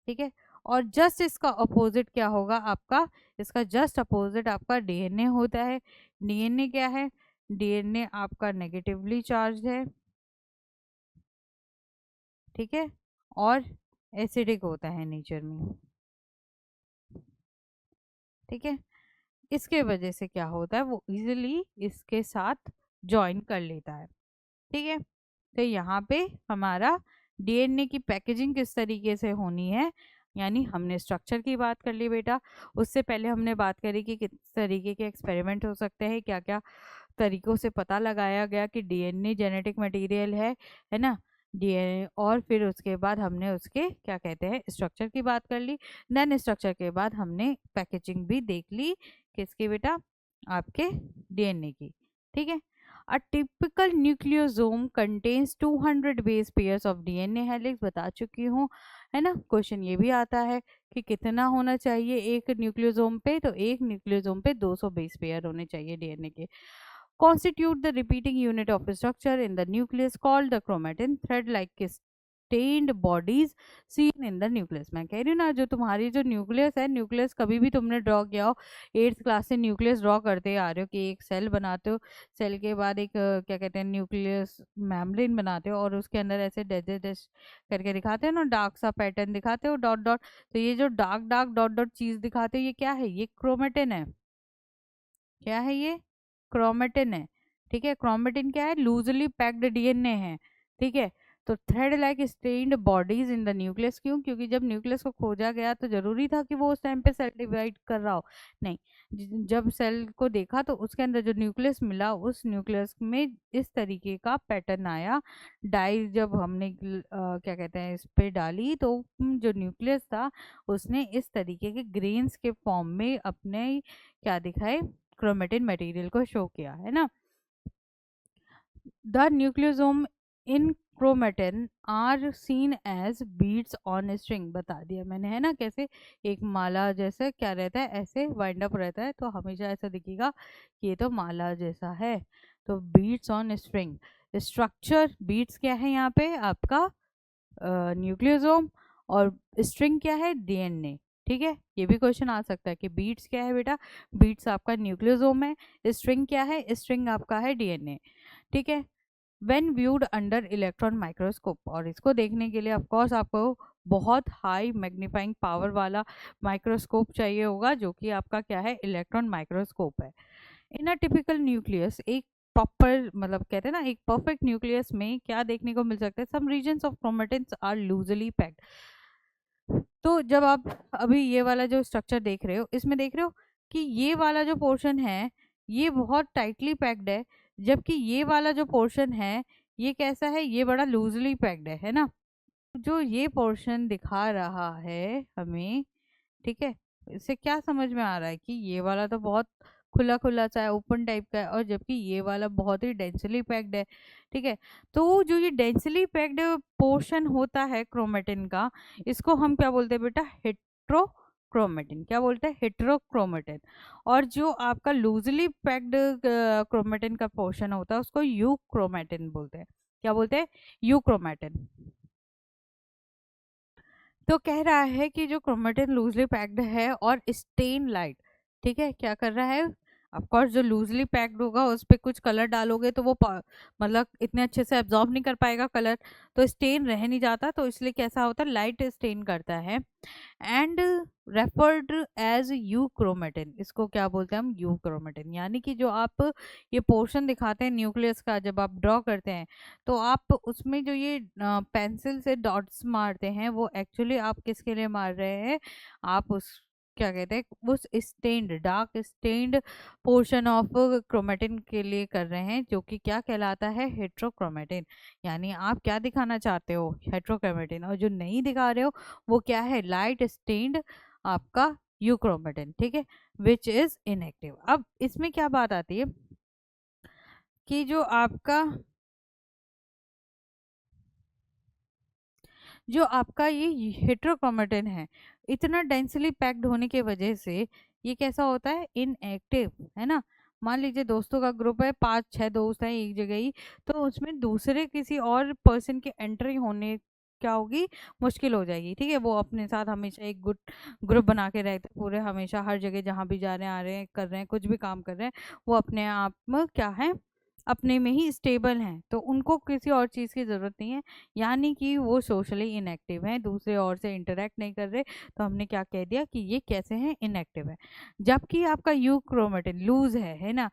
ठीक है, और जस्ट इसका अपोजिट क्या होगा आपका, इसका जस्ट अपोजिट आपका डीएनए होता है। डीएनए क्या है, डीएनए आपका नेगेटिवली चार्ज है। ठीक है, और एसिडिक होता है नेचर में। ठीक है, इसके वजह से क्या होता है, वो इजीली इसके साथ ज्वाइन कर लेता है। ठीक है, तो यहाँ पे हमारा डीएनए की पैकेजिंग किस तरीके से होनी है, यानी हमने स्ट्रक्चर की बात कर ली बेटा। उससे पहले हमने बात करी कि किस तरीके के एक्सपेरिमेंट हो सकते हैं, क्या क्या तरीकों से पता लगाया गया कि डीएनए जेनेटिक मटेरियल है ना, डीएनए। और फिर उसके बाद हमने उसके क्या कहते हैं स्ट्रक्चर की बात कर ली। देन स्ट्रक्चर के बाद हमने पैकेजिंग भी देख ली, किसकी बेटा, आपके डीएनए की। ठीक है, A typical nucleosome contains 200 base pairs of DNA helix बता चुकी हूँ, है ना। क्वेश्चन ये भी आता है कि कितना होना चाहिए एक न्यूक्लियोसोम पे, तो एक न्यूक्लियोसोम पे 200 बेस पेयर होने चाहिए डीएनए के। Constitute the repeating unit of structure in the nucleus called the chromatin, thread like stained bodies seen in the nucleus। मैं कह रही हूँ ना, जो तुम्हारी जो न्यूक्लियस है, न्यूक्लियस कभी भी तुमने ड्रॉ किया हो, 8th क्लास से न्यूक्लियस ड्रॉ करते आ रहे हो कि एक सेल बनाते हो, सेल के बाद एक क्या कहते हैं न्यूक्लियस मेम्ब्रेन बनाते हो, और उसके अंदर ऐसे डैश डैश करके दिखाते हो ना, डार्क सा पैटर्न दिखाते हो, डॉट डॉट। तो ये जो डार्क डार्क डॉट डॉट चीज दिखाते हो, ये क्या है, ये क्रोमेटिन है। क्या है ये, क्रोमेटिन है। ठीक है, क्रोमेटिन क्या है, लूजली पैक्ड डीएनए है। ठीक है, तो thread like stained bodies in the nucleus, क्यों, क्योंकि जब न्यूक्लियस को खोजा गया तो जरूरी था कि वो उस टाइम पे सेल डिवाइड कर रहा हो, नहीं। जब सेल को देखा तो उसके अंदर जो न्यूक्लियस मिला, उस न्यूक्लियस में इस तरीके का पैटर्न आया। डाई जब हमने क्या कहते हैं इस पे डाली, तो जो न्यूक्लियस था उसने इस तरीके के ग्रेन्स के फॉर्म में अपने क्या दिखाए, क्रोमेटिन मटेरियल को शो किया, है ना। The nucleosome in chromatin are seen as beads on string, बता दिया मैंने, है ना। कैसे, एक माला जैसे क्या रहता है, ऐसे वाइंड अप रहता है, तो हमेशा ऐसा दिखेगा कि ये तो माला जैसा है। तो beads on string, structure beads क्या है यहाँ पे आपका न्यूक्लियोसोम, और स्ट्रिंग क्या है, डीएनए। ठीक है, ये भी क्वेश्चन आ सकता है कि बीट्स क्या है बेटा, बीट्स आपका न्यूक्लियोसोम है, स्ट्रिंग क्या है, स्ट्रिंग आपका है डीएनए। ठीक है, when viewed under electron microscope, और इसको देखने के लिए ऑफ कोर्स आपको बहुत हाई मैग्नीफाइंग पावर वाला माइक्रोस्कोप चाहिए होगा, जो कि आपका क्या है, इलेक्ट्रॉन माइक्रोस्कोप है। इन अ टिपिकल न्यूक्लियस, एक प्रॉपर मतलब कहते हैं ना एक परफेक्ट न्यूक्लियस में क्या देखने को मिल सकता है, some regions of chromatins are loosely packed. तो जब आप अभी ये वाला जो स्ट्रक्चर देख रहे हो, इसमें देख रहे हो कि ये वाला जो पोर्शन है ये बहुत टाइटली पैक्ड है, जबकि ये वाला जो पोर्शन है ये कैसा है, ये बड़ा लूजली पैक्ड है ना। जो ये पोर्शन दिखा रहा है हमें, ठीक है, इससे क्या समझ में आ रहा है कि ये वाला तो बहुत खुला खुला सा है, ओपन टाइप का है, और जबकि ये वाला बहुत ही डेंसली पैक्ड है। ठीक है, तो जो ये डेंसली पैक्ड पोर्शन होता है क्रोमेटिन का, इसको हम क्या बोलते हैं बेटा, हेट्रो क्रोमेटिन, क्या बोलते हैं, हेट्रोक्रोमेटिन। और जो आपका लूजली पैक्ड क्रोमेटिन का पोर्शन होता है उसको यूक्रोमेटिन बोलते हैं। क्या बोलते हैं, यूक्रोमेटिन। तो कह रहा है कि जो क्रोमेटिन लूजली पैक्ड है और स्टेन लाइट, ठीक है, क्या कर रहा है, ऑफ कोर्स जो लूजली पैक्ड होगा उस पे कुछ कलर डालोगे तो वो मतलब इतने अच्छे से एब्जॉर्ब नहीं कर पाएगा कलर, तो स्टेन रह नहीं जाता, तो इसलिए कैसा होता है, लाइट स्टेन करता है। And referred as euchromatin, इसको क्या बोलते हैं हम, यू क्रोमेटिन। यानी कि जो आप ये पोर्शन दिखाते हैं न्यूक्लियस का जब आप ड्रॉ करते हैं, तो आप उसमें जो ये पेंसिल से डॉट्स मारते हैं वो एक्चुअली आप किसके लिए मार रहे हैं, आप उस क्या कहते हैं, उस stained dark stained portion of chromatin के लिए कर रहे हैं, जो कि क्या कहलाता है, हेट्रोक्रोमेटिन। यानी आप क्या दिखाना चाहते हो, हेट्रोक्रोमेटिन, और जो नहीं दिखा रहे हो वो क्या है, लाइट स्टेन्ड आपका यूक्रोमेटिन, ठीक है, विच इज इनएक्टिव। अब इसमें क्या बात आती है कि जो आपका ये हेट्रोक्रोमेटिन है, इतना डेंसली पैक्ड होने की वजह से ये कैसा होता है, इनएक्टिव, है ना। मान लीजिए दोस्तों का ग्रुप है, 5-6 दोस्त हैं एक जगह ही, तो उसमें दूसरे किसी और पर्सन के एंट्री होने क्या होगी, मुश्किल हो जाएगी, ठीक है। वो अपने साथ हमेशा एक गुड ग्रुप बना के रहते हैं पूरे, हमेशा हर जगह जहाँ भी जा रहे हैं, आ रहे हैं, कर रहे हैं, कुछ भी काम कर रहे हैं, वो अपने आप में क्या है, अपने में ही स्टेबल हैं, तो उनको किसी और चीज़ की ज़रूरत नहीं है। यानी कि वो सोशली इनएक्टिव हैं, दूसरे और से इंटरेक्ट नहीं कर रहे, तो हमने क्या कह दिया कि ये कैसे हैं, इनएक्टिव है। जबकि आपका यू क्रोमेटिन लूज है ना,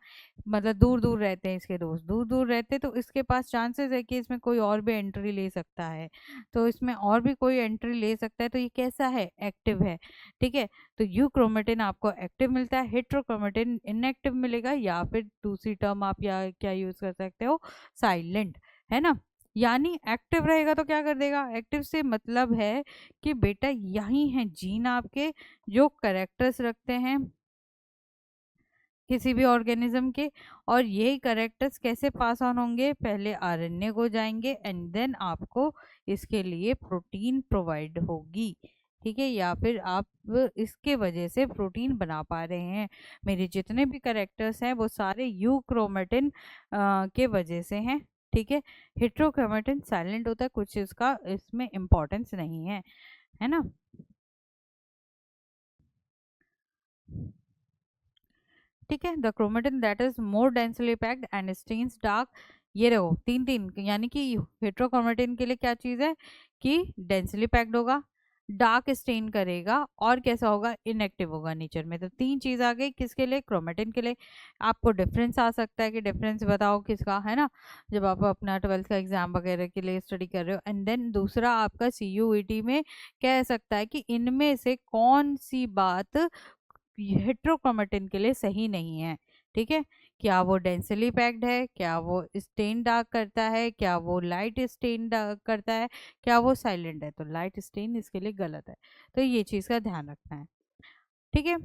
मतलब दूर दूर रहते हैं, इसके दोस्त दूर दूर रहते हैं, तो इसके पास चांसेस है कि इसमें कोई और भी एंट्री ले सकता है, तो इसमें और भी कोई एंट्री ले सकता है, तो ये कैसा है, एक्टिव है, ठीक है। तो यू क्रोमेटिन आपको एक्टिव मिलता है, हेट्रोक्रोमेटिन इनएक्टिव मिलेगा, या फिर दूसरी टर्म आप या क्या यूज कर सकते हो, साइलेंट, है ना। यानी एक्टिव रहेगा तो क्या कर देगा, एक्टिव से मतलब है कि बेटा यही है जीन आपके जो करेक्टर्स रखते हैं किसी भी ऑर्गेनिज्म के, और यही करेक्टर्स कैसे पास ऑन होंगे, पहले आरएनए को जाएंगे एंड देन आपको इसके लिए प्रोटीन प्रोवाइड होगी, ठीक है, या फिर आप इसके वजह से प्रोटीन बना पा रहे हैं। मेरे जितने भी करेक्टर्स हैं वो सारे यू क्रोमेटिन के वजह से हैं, ठीक है। हेट्रोक्रोमेटिन साइलेंट होता है, कुछ इसका इसमें इम्पोर्टेंस नहीं है ना। ठीक है, the chromatin that is more densely packed and stains dark, ये रहो तीन तीन, यानी कि हेट्रोक्रोमेटिन के लिए क्या चीज़ है कि डेंसली पैक्ड होगा, डार्क स्टेन करेगा, और कैसा होगा, इनएक्टिव होगा नेचर में। तो तीन चीज आ गई किसके लिए, क्रोमेटिन के लिए। आपको डिफरेंस आ सकता है कि डिफरेंस बताओ किसका, है ना, जब आप अपना 12th का एग्जाम वगैरह के लिए स्टडी कर रहे हो। एंड देन दूसरा आपका सीयूईटी में कह सकता है कि इनमें से कौन सी बात हेट्रोक्रोमेटिन के लिए सही नहीं है, ठीक है। क्या वो डेंसली पैक्ड है, क्या वो स्टेन डार्क करता है, क्या वो लाइट स्टेन डार्क करता है, क्या वो साइलेंट है, तो लाइट स्टेन इसके लिए गलत है, तो ये चीज़ का ध्यान रखना है, ठीक है।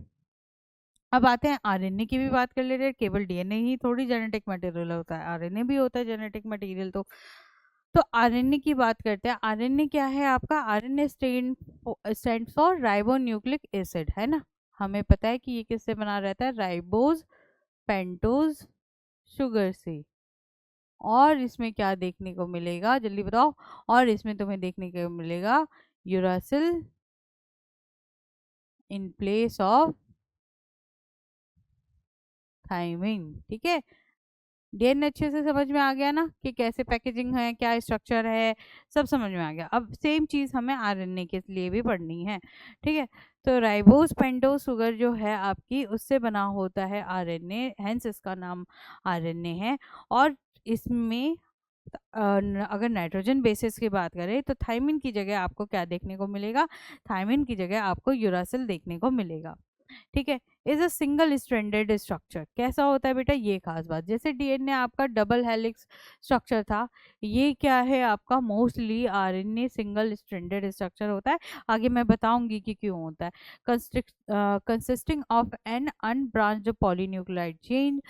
अब आते हैं आरएनए की भी बात कर लेते हैं, केवल डीएनए ही थोड़ी जेनेटिक मटेरियल होता है, आरएनए भी होता है जेनेटिक मटेरियल। तो आरएनए की बात करते हैं, आरएनए क्या है आपका, RNA stand for ribo nucleic acid, है ना। हमें पता है कि ये किससे बना रहता है, राइबोज पेंटोज शुगर से। और इसमें क्या देखने को मिलेगा, जल्दी बताओ, और इसमें तुम्हें देखने को मिलेगा uracil in place of thymine, ठीक है। डीएनए अच्छे से समझ में आ गया ना कि कैसे पैकेजिंग है, क्या स्ट्रक्चर है, सब समझ में आ गया। अब सेम चीज़ हमें आरएनए के लिए भी पढ़नी है, ठीक है। तो राइबोस पेंटोज शुगर जो है आपकी, उससे बना होता है आरएनए, हेंस इसका नाम आरएनए है। और इसमें अगर नाइट्रोजन बेसिस की बात करें तो थायमिन की जगह आपको क्या देखने को मिलेगा, थायमिन की जगह आपको यूरासिल देखने को मिलेगा, ठीक है। Is a single stranded structure, कैसा होता है बेटा, ये खास बात, जैसे डीएनए आपका डबल हेलिक्स स्ट्रक्चर था, ये क्या है आपका mostly RNA single stranded structure होता है। आगे मैं बताऊंगी कि क्यों होता है। Consisting of an unbranched polynucleotide chain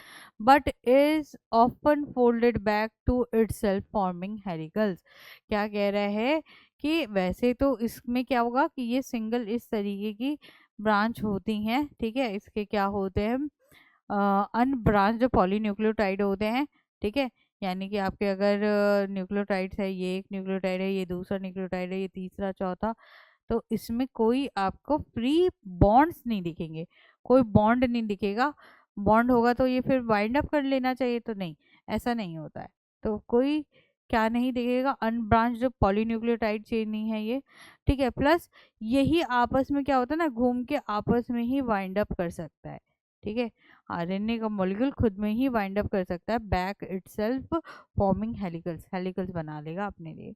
but is often folded back to itself forming helicals. क्या कह रहा है कि वैसे तो इसमें क्या होगा कि ये सिंगल इस तरीके की ब्रांच होती हैं, ठीक है, इसके क्या होते हैं, अनब्रांच्ड पॉलीन्यूक्लियोटाइड होते हैं, ठीक है। यानी कि आपके अगर न्यूक्लियोटाइड्स है, ये एक न्यूक्लियोटाइड है, ये दूसरा न्यूक्लियोटाइड है, ये तीसरा चौथा, तो इसमें कोई आपको फ्री बॉन्ड्स नहीं दिखेंगे, कोई बॉन्ड नहीं दिखेगा। बॉन्ड होगा तो ये फिर वाइंड अप कर लेना चाहिए, तो नहीं, ऐसा नहीं होता है। तो कोई क्या नहीं दिखेगा, अनब्रांच्ड पॉलीन्यूक्लियोटाइड चेन नहीं है ये, ठीक है। प्लस यही आपस में क्या होता है ना, घूम के आपस में ही वाइंड अप कर सकता है, ठीक है। आरएनए का मॉलिक्यूल खुद में ही वाइंड अप कर सकता है, बैक इटसेल्फ फॉर्मिंग हेलिकल्स, हेलिकल्स बना लेगा अपने लिए।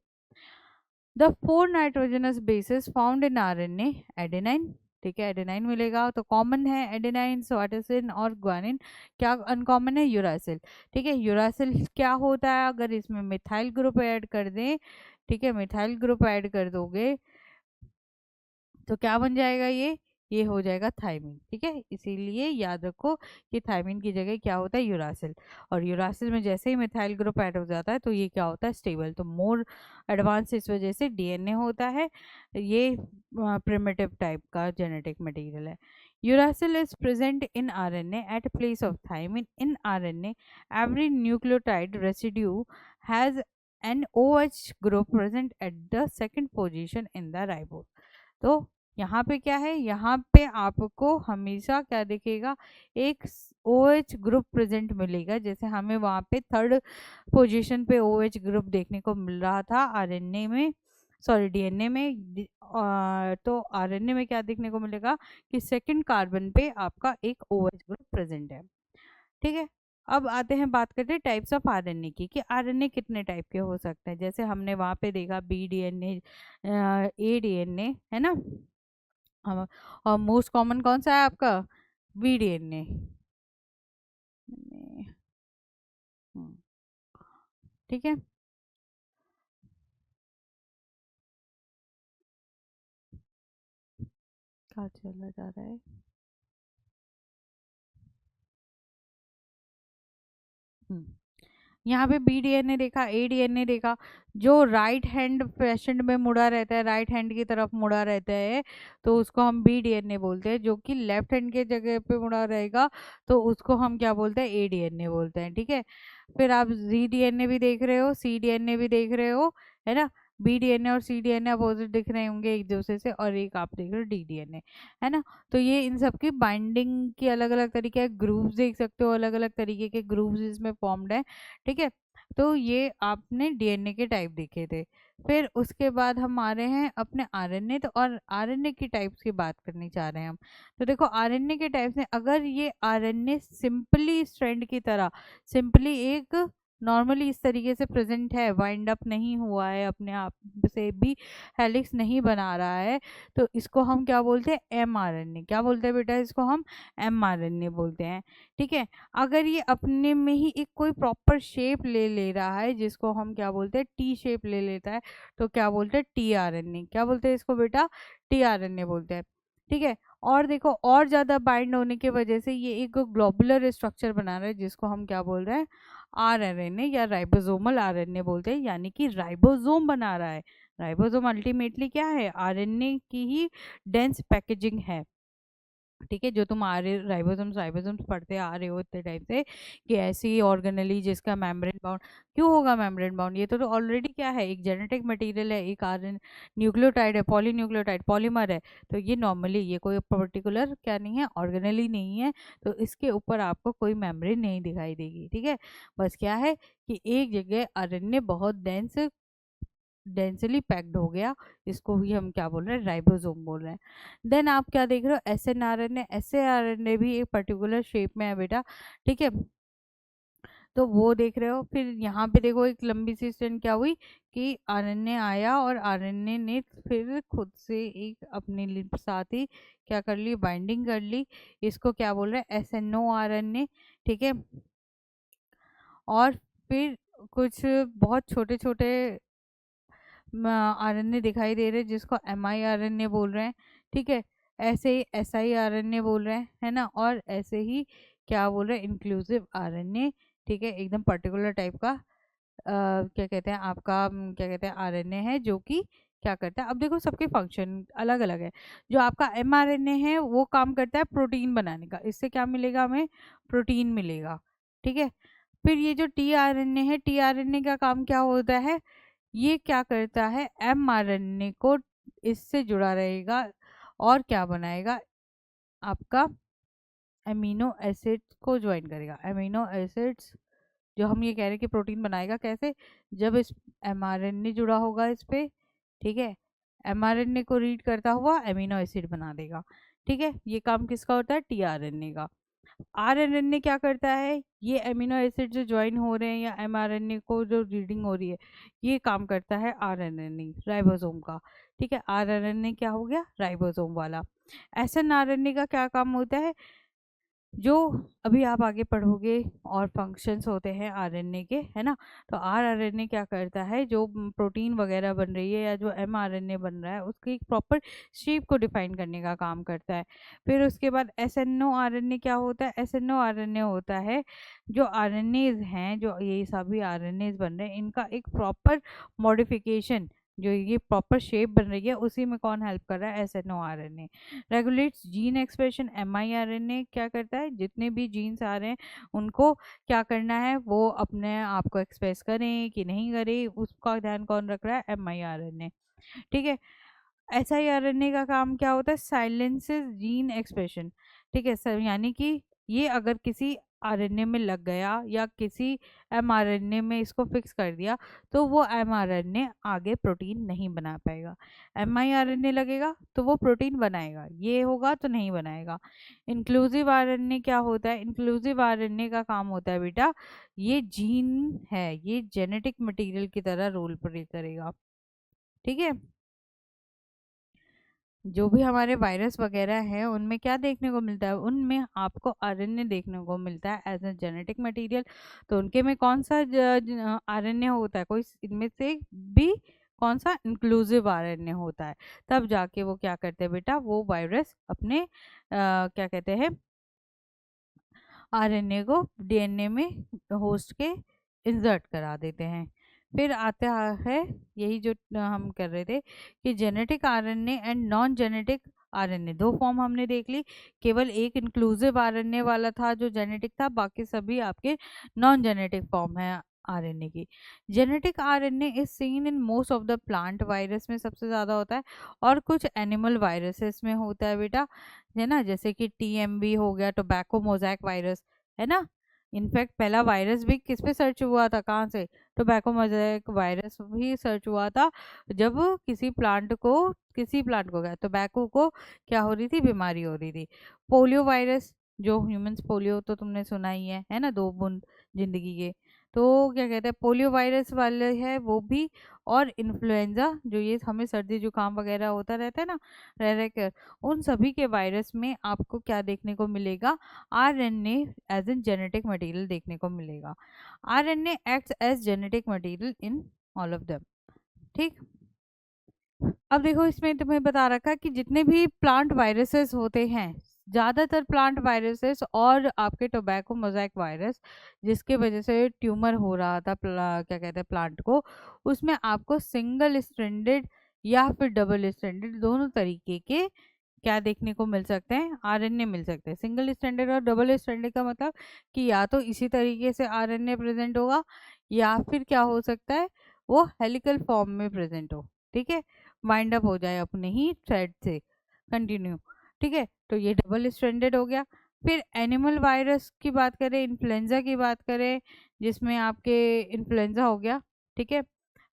The 4 nitrogenous bases found in RNA, adenine, ठीक है, एडेनाइन मिलेगा, तो कॉमन है एडेनाइन, स्वाटोसिन और ग्वानिन। क्या अनकॉमन है, यूरासिल, ठीक है। यूरासिल क्या होता है, अगर इसमें मिथाइल ग्रुप ऐड कर दें, ठीक है, मिथाइल ग्रुप ऐड कर दोगे तो क्या बन जाएगा, ये हो जाएगा थायमिन, ठीक है। इसीलिए याद रखो कि थायमिन की जगह क्या होता है, यूरासिल। और यूरासिल में जैसे ही मिथाइल ग्रुप ऐड हो जाता है तो ये क्या होता है, स्टेबल, तो मोर एडवांस इस वजह से डीएनए होता है। ये प्रिमिटिव टाइप का जेनेटिक मटेरियल है। Uracil is present in RNA at place of thymine. In RNA every nucleotide residue has an OH group present at the second position in the ribose. तो यहाँ पे क्या है, यहाँ पे आपको हमेशा क्या दिखेगा, एक OH ग्रुप प्रेजेंट मिलेगा, जैसे हमें वहाँ पे थर्ड पोजीशन पे OH ग्रुप देखने को मिल रहा था आरएनए में, सॉरी डीएनए में। तो आरएनए में क्या देखने को मिलेगा कि सेकंड कार्बन पे आपका एक OH ग्रुप प्रेजेंट है, ठीक है। अब आते हैं, बात करते हैं टाइप्स ऑफ आरएनए की, कि आरएनए कितने टाइप के हो सकते हैं। जैसे हमने वहाँ पे देखा बी डीएनए, ए डीएनए, है ना। और मोस्ट कॉमन कौन सा है आपका, बी डीएनए। ठीक है। क्या चला जा रहा है। हम्म यहाँ पे बी डीएनए देखा, ए डीएनए देखा, जो राइट हैंड पेशेंट में मुड़ा रहता है, राइट हैंड की तरफ मुड़ा रहता है, तो उसको हम बी डीएनए बोलते हैं। जो कि लेफ्ट हैंड के जगह पे मुड़ा रहेगा तो उसको हम क्या बोलते हैं, ए डीएनए बोलते हैं, ठीक है। फिर आप जी डीएनए भी देख रहे हो, सी डीएनए भी देख रहे हो, है ना। बी डीएनए और सी डीएनए अपोजिट दिख रहे होंगे एक दूसरे से, और एक आप देख रहे हो डी डीएनए, है ना। तो ये इन सब की बाइंडिंग की अलग अलग तरीके के ग्रुप्स देख सकते हो, अलग अलग तरीके के ग्रुप्स इसमें फॉर्म्ड है, ठीक है। तो ये आपने डीएनए के टाइप देखे थे। फिर उसके बाद हम आ रहे हैं अपने आरएनए, तो और आरएनए की टाइप्स की बात करनी चाह रहे हैं हम। तो देखो आरएनए के टाइप्स में, अगर ये आरएनए सिंपली स्ट्रैंड की तरह, सिंपली एक नॉर्मली इस तरीके से प्रेजेंट है, वाइंड अप नहीं हुआ है, अपने आप से भी हेलिक्स नहीं बना रहा है, तो इसको हम क्या बोलते हैं, एम आरएनए। क्या बोलते हैं बेटा, इसको हम एम आरएनए बोलते हैं, ठीक है। अगर ये अपने में ही एक कोई प्रॉपर शेप ले ले रहा है, जिसको हम क्या बोलते हैं, टी शेप ले लेता है, तो क्या बोलते हैं, टी आरएनए। क्या बोलते हैं इसको बेटा, टी आरएनए बोलते हैं, ठीक है। और देखो और ज़्यादा बाइंड होने की वजह से ये एक ग्लोबुलर स्ट्रक्चर बना रहा है, जिसको हम क्या बोल रहे हैं, आरएनए या राइबोसोमल आरएनए बोलते हैं, यानी कि राइबोसोम बना रहा है। राइबोसोम अल्टीमेटली क्या है, आरएनए की ही डेंस पैकेजिंग है, ठीक है। जो तुम आ रहे राइबोसोम्स राइबोसोम्स पढ़ते आ रहे हो इतने टाइप से, कि ऐसी ऑर्गेनेली जिसका मेम्ब्रेन बाउंड, क्यों होगा मेम्ब्रेन बाउंड, ये तो ऑलरेडी क्या है, एक जेनेटिक मटेरियल है, एक आरएन न्यूक्लियोटाइड है, पॉलीन्यूक्लियोटाइड पॉलीमर है। तो ये नॉर्मली ये कोई पर्टिकुलर क्या नहीं है, ऑर्गेनेली नहीं है, तो इसके ऊपर आपको कोई मेम्ब्रेन नहीं दिखाई देगी, ठीक है। बस क्या है कि एक जगह आरएनए बहुत डेंसली पैक्ड हो गया, इसको ही हम क्या बोल रहे हैं, राइबोसोम बोल रहे हैं। देन आप क्या देख रहे हो, S N R N A, S A R N A भी एक पर्टिकुलर शेप में है बेटा, ठीक है। तो वो देख रहे हो। फिर यहाँ पे देखो एक लंबी सी स्ट्रैंड क्या हुई, कि आरएनए आया और आरएनए ने फिर खुद से एक अपने साथ ही क्या कर ली, बाइंडिंग कर ली। इसको क्या बोल रहे हैं, S N O R N A, ठीक है। और फिर कुछ बहुत छोटे छोटे आरएनए दिखाई दे रहे हैं, जिसको एम आई आरएनए बोल रहे हैं, ठीक है। ऐसे ही एस आई आरएनए बोल रहे हैं, है ना। और ऐसे ही क्या बोल रहे हैं, इंक्लूसिव आरएनए, ठीक है। एकदम पर्टिकुलर टाइप का क्या कहते हैं आपका क्या कहते हैं, आरएनए है, जो कि क्या करता है, अब देखो सबके फंक्शन अलग अलग है। जो आपका mRNA है वो काम करता है प्रोटीन बनाने का, इससे क्या मिलेगा हमें, प्रोटीन मिलेगा, ठीक है। फिर ये जो tRNA है, tRNA का काम क्या होता है, ये क्या करता है, mRNA को इससे जुड़ा रहेगा और क्या बनाएगा, आपका अमीनो एसिड्स को ज्वाइन करेगा। अमीनो एसिड्स जो हम ये कह रहे हैं कि प्रोटीन बनाएगा कैसे, जब इस mRNA जुड़ा होगा इस पे, ठीक है, mRNA को रीड करता हुआ अमीनो एसिड बना देगा, ठीक है। ये काम किसका होता है, tRNA का। आरएनए क्या करता है, ये अमीनो एसिड जो ज्वाइन हो रहे हैं या mRNA को जो रीडिंग हो रही है, ये काम करता है आरएनए, राइबोसोम का, ठीक है। आरएनए क्या हो गया, राइबोसोम वाला। एसएनआरएनए का क्या काम होता है, जो अभी आप आगे पढ़ोगे और फंक्शंस होते हैं आरएनए के, है ना। तो आरएनए क्या करता है, जो प्रोटीन वगैरह बन रही है या जो एमआरएनए बन रहा है उसकी एक प्रॉपर शेप को डिफाइन करने का काम करता है। फिर उसके बाद एसएनओ आरएनए क्या होता है, एसएनओ आरएनए होता है जो आरएनएज हैं, जो ये सभी आरएनएज बन रहे हैं, इनका एक प्रॉपर मॉडिफिकेशन, जो ये प्रॉपर शेप बन रही है उसी में कौन हेल्प कर रहा है, SNO RNA. Regulates gene expression, miRNA क्या करता है, जितने भी जीन्स आ रहे हैं उनको क्या करना है, वो अपने आप को एक्सप्रेस करें कि नहीं करें, उसका ध्यान कौन रख रहा है, एमआईआरएनए, ठीक है। एसआईआरएनए का काम क्या होता है, साइलेंसेस जीन एक्सप्रेशन, ठीक है सर, यानी कि ये अगर किसी आरएनए में लग गया या किसी एमआरएनए में इसको फिक्स कर दिया तो वो एमआरएनए आगे प्रोटीन नहीं बना पाएगा। एमआईआरएनए लगेगा तो वो प्रोटीन बनाएगा, ये होगा तो नहीं बनाएगा। इंक्लूसिव आरएनए क्या होता है, इंक्लूसिव आरएनए का काम होता है बेटा, ये जीन है, ये जेनेटिक मटेरियल की तरह रोल प्ले करेगा, ठीक है। जो भी हमारे वायरस वगैरह हैं उनमें क्या देखने को मिलता है, उनमें आपको आरएनए देखने को मिलता है एज ए जेनेटिक मटेरियल। तो उनके में कौन सा आरएनए होता है, कोई इनमें से भी कौन सा इंक्लूसिव आरएनए होता है, तब जाके वो क्या करते हैं बेटा, वो वायरस अपने क्या कहते हैं, आरएनए को डीएनए में होस्ट के इंसर्ट करा देते हैं। फिर आता है यही जो हम कर रहे थे कि genetic RNA and non genetic RNA, दो फॉर्म हमने देख ली। केवल एक इंक्लूसिव आरएनए वाला था जो जेनेटिक था, बाकी सभी आपके नॉन जेनेटिक फॉर्म है आरएनए की। Genetic RNA is seen in most of the plant virus में सबसे ज़्यादा होता है और कुछ एनिमल वायरसेस में होता है बेटा, है ना, जैसे कि टीएमवी हो गया, टोबैको मोज़ैक वायरस, है ना। इनफैक्ट पहला वायरस भी किस पे सर्च हुआ था, कहाँ से, टोबैको मोज़ैक वायरस भी सर्च हुआ था जब किसी प्लांट को गया टोबैको को क्या हो रही थी, बीमारी हो रही थी। पोलियो वायरस, जो ह्यूमंस पोलियो तो तुमने सुना ही है ना, 2 बूंद जिंदगी के, तो क्या कहते हैं पोलियो वायरस वाले है वो भी। और इन्फ्लुएंजा, जो ये हमें सर्दी जुकाम वगैरह होता रहता है ना रह रह कर, उन सभी के वायरस में आपको क्या देखने को मिलेगा, RNA as an genetic material देखने को मिलेगा। RNA acts as genetic material in all of them, ठीक। अब देखो इसमें तुम्हें बता रखा है कि जितने भी प्लांट वायरसेस होते हैं, ज़्यादातर प्लांट वायरसेस और आपके टोबैको मोज़ैक वायरस जिसके वजह से ट्यूमर हो रहा था क्या कहते हैं प्लांट को, उसमें आपको सिंगल स्ट्रैंडेड या फिर डबल स्ट्रैंडेड दोनों तरीके के क्या देखने को मिल सकते हैं, आरएनए मिल सकते हैं। सिंगल स्ट्रैंडेड और डबल स्ट्रैंडेड का मतलब कि या तो इसी तरीके से आरएनए प्रेजेंट होगा या फिर क्या हो सकता है, वो हेलिकल फॉर्म में प्रेजेंट हो, ठीक है, वाइंड अप हो जाए अपने ही थ्रेड से कंटिन्यू, ठीक है। तो ये डबल स्ट्रैंडेड हो गया। फिर एनिमल वायरस की बात करें, इन्फ्लुएंजा की बात करें, जिसमें आपके इन्फ्लुएंजा हो गया, ठीक है,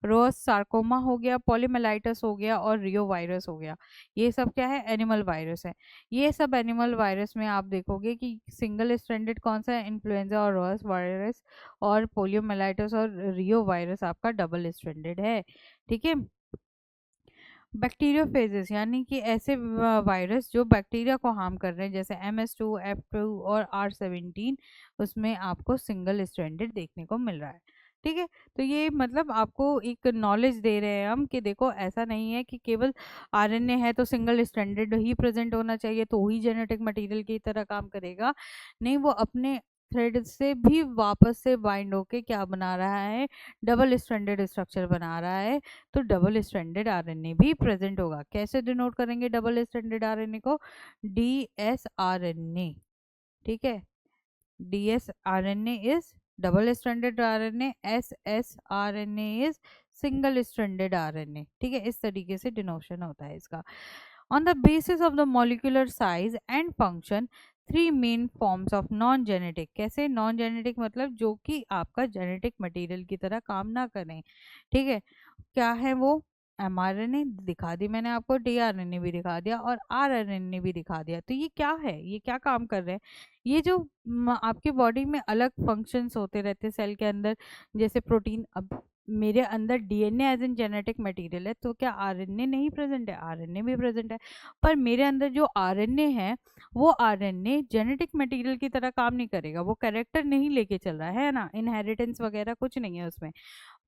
रोस सार्कोमा हो गया, पॉलीमेलाइटस हो गया और रियो वायरस हो गया, ये सब क्या है, एनिमल वायरस है। ये सब एनिमल वायरस में आप देखोगे कि सिंगल स्ट्रैंडेड कौन सा है, इन्फ्लुएंजा और रोस वायरस, और पोलियोमेलाइटस और रियो वायरस आपका डबल स्ट्रैंडेड है, ठीक है। बैक्टीरियोफेजेस यानी कि ऐसे वायरस जो बैक्टीरिया को हार्म कर रहे हैं, जैसे MS2, F2 और R17, उसमें आपको सिंगल स्ट्रैंडेड देखने को मिल रहा है, ठीक है। तो ये मतलब आपको एक नॉलेज दे रहे हैं हम कि देखो ऐसा नहीं है कि केवल आरएनए है तो सिंगल स्ट्रैंडेड ही प्रेजेंट होना चाहिए तो ही जेनेटिक मटेरियल की तरह काम करेगा, नहीं, वो अपने थ्रेड से भी वापस से बाइंड होके क्या बना रहा है, डबल स्ट्रैंडेड स्ट्रक्चर बना रहा है। तो डबल स्ट्रैंडेड आरएनए भी प्रेजेंट होगा। कैसे डिनोट करेंगे डबल स्ट्रैंडेड आरएनए को, डीएसआरएनए। ठीक है, DsRNA is double stranded RNA, SsRNA is single stranded RNA। ठीक है, इस तरीके से डिनोशन होता है इसका। On the basis of the molecular size and function, three main forms of non genetic. कैसे नॉन जेनेटिक, मतलब जो कि आपका जेनेटिक मटेरियल की तरह काम ना करें। ठीक है, क्या है वो, mRNA दिखा दी मैंने आपको, डीआरएनए भी दिखा दिया और आरएनए भी दिखा दिया। तो ये क्या है, ये क्या काम कर रहे हैं, ये जो आपके बॉडी में अलग फंक्शंस होते रहते हैं सेल के अंदर, जैसे प्रोटीन। अब मेरे अंदर DNA as an genetic material है, तो क्या आरएनए नहीं प्रेजेंट है, आरएनए भी प्रेजेंट है। पर मेरे अंदर जो आरएनए है, वो आरएनए जेनेटिक मटेरियल की तरह काम नहीं करेगा, वो कैरेक्टर नहीं लेके चल रहा है ना, इनहेरिटेंस वगैरह कुछ नहीं है उसमें।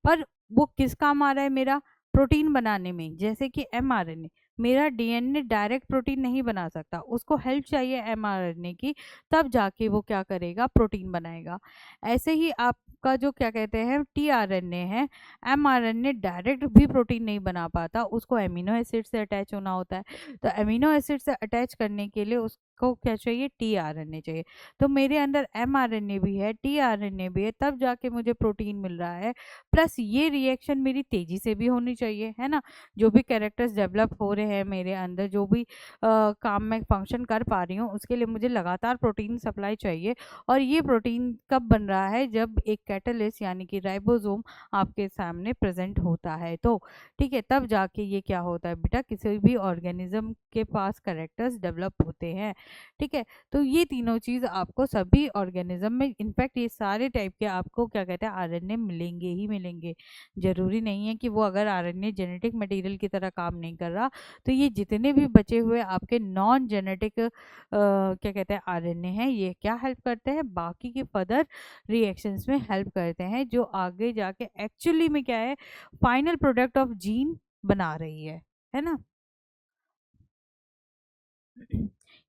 पर वो किस काम आ रहा है मेरा, प्रोटीन बनाने में। जैसे कि एमआरएनए, मेरा डीएनए डायरेक्ट प्रोटीन नहीं बना सकता, उसको हेल्प चाहिए एमआरएनए की, तब जाके वो क्या करेगा, प्रोटीन बनाएगा। ऐसे ही आपका जो क्या कहते हैं टीआरएनए है, एमआरएनए डायरेक्ट भी प्रोटीन नहीं बना पाता, उसको एमिनो एसिड से अटैच होना होता है। तो एमिनो एसिड से अटैच करने के लिए उसको क्या चाहिए, टीआरएनए चाहिए। तो मेरे अंदर एमआरएनए भी है, टीआरएनए भी है, तब जाके मुझे प्रोटीन मिल रहा है। प्लस ये रिएक्शन मेरी तेजी से भी होनी चाहिए, है ना। जो भी कैरेक्टर्स डेवलप हो रहे हैं मेरे अंदर, जो भी काम में फंक्शन कर पा रही हूँ, उसके लिए मुझे लगातार प्रोटीन सप्लाई चाहिए। और ये प्रोटीन कब बन रहा है, जब एक कैटलिस्ट यानी कि राइबोसोम आपके सामने प्रेजेंट होता है। तो ठीक है, तब जाके ये क्या होता है बेटा, किसी भी ऑर्गेनिज्म के पास कैरेक्टर्स डेवलप होते हैं। ठीक है, तो ये तीनों चीज़ आपको सभी ऑर्गेनिज्म में, इनफैक्ट ये सारे टाइप के आपको क्या कहते हैं आरएनए मिलेंगे ही मिलेंगे। जरूरी नहीं है कि वो अगर आरएनए जेनेटिक मटेरियल की तरह काम नहीं कर रहा, तो ये जितने भी बचे हुए आपके नॉन जेनेटिक क्या कहते हैं आरएनए हैं, ये क्या हेल्प करते हैं, बाकी के फर्दर रिएक्शंस में हेल्प करते हैं, जो आगे जाके एक्चुअली में क्या है, फाइनल प्रोडक्ट ऑफ जीन बना रही है ना।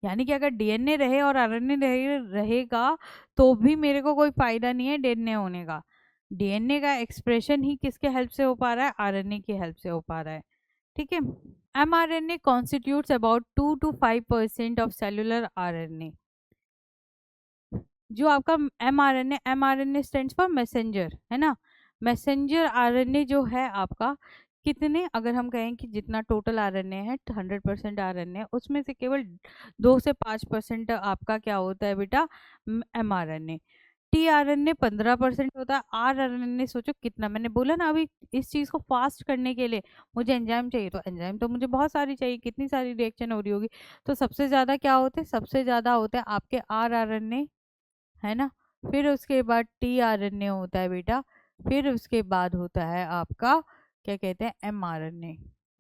यानी कि अगर डीएनए रहे और आरएनए रहेगा, तो भी मेरे को कोई फायदा नहीं है डीएनए होने का। डीएनए का एक्सप्रेशन ही किसके हेल्प से हो पा रहा है, आरएनए की हेल्प से हो पा रहा है। ठीक है, mRNA constitutes about 2 to 5% of cellular RNA। जो आपका mRNA स्टैंड्स फॉर मैसेंजर, है ना। मैसेंजर आरएनए जो है आपका, कितने, अगर हम कहें कि जितना टोटल आरएनए है 100% आरएनए, उसमें से केवल 2 से 5% आपका क्या होता है बेटा, mRNA। टीआरएनए 15% होता है। आरआरएनए सोचो कितना, मैंने बोला ना अभी, इस चीज को फास्ट करने के लिए मुझे एंजाइम चाहिए, तो एंजाइम तो मुझे बहुत सारी चाहिए, कितनी सारी रिएक्शन हो रही होगी। तो सबसे ज्यादा क्या होते हैं, सबसे ज्यादा होते हैं आपके आरआरएनए, है ना। फिर उसके बाद टीआरएनए होता है बेटा, फिर उसके बाद होता है आपका क्या कहते हैं एमआरएनए।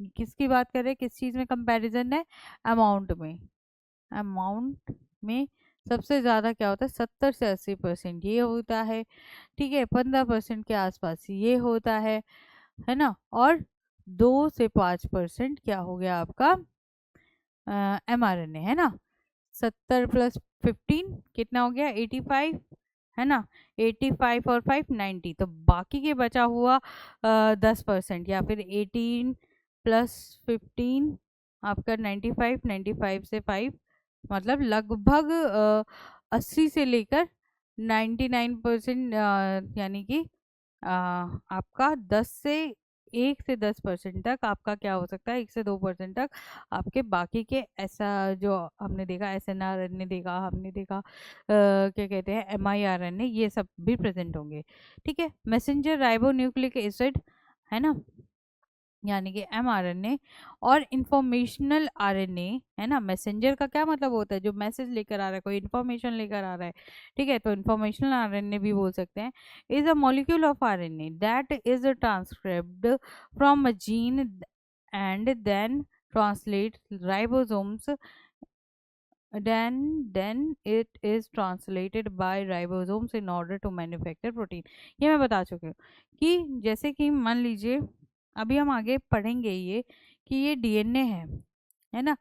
किसकी बात कर रहे हैं, किस चीज में कंपैरिजन है, अमाउंट में। अमाउंट में सबसे ज़्यादा क्या होता है, 70 से 80% ये होता है। ठीक है, 15% के आसपास ये होता है ना। और 2 से 5% क्या हो गया आपका mRNA, है ना। 70 + 15 कितना हो गया, 85, है ना। 85 और 5 90, तो बाकी के बचा हुआ 10%, या फिर 18 + 15 आपका 95, 95 से 5, मतलब लगभग 80 से लेकर 99%, यानी कि आपका 1 से 10% तक आपका क्या हो सकता है, 1 से 2% तक आपके बाकी के, ऐसा जो हमने देखा SNR ने देखा, हमने देखा क्या कहते हैं MIRNA, ये सब भी प्रेजेंट होंगे। ठीक है, मैसेंजर राइबो न्यूक्लिक एसिड, है ना, यानी कि mRNA। और इंफॉर्मेशनल आरएनए, है ना। मैसेंजर का क्या मतलब होता है, जो मैसेज लेकर आ रहा है, कोई इंफॉर्मेशन लेकर आ रहा है। ठीक है, तो इंफॉर्मेशनल आरएनए भी बोल सकते हैं। Is a molecule of RNA that is transcribed from a gene and then translate ribosomes, then it is translated by ribosomes in order to manufacture protein। ये मैं बता चुकी हूँ कि जैसे कि मान लीजिए, अभी हम आगे पढ़ेंगे ये कि ये डीएनए है ना।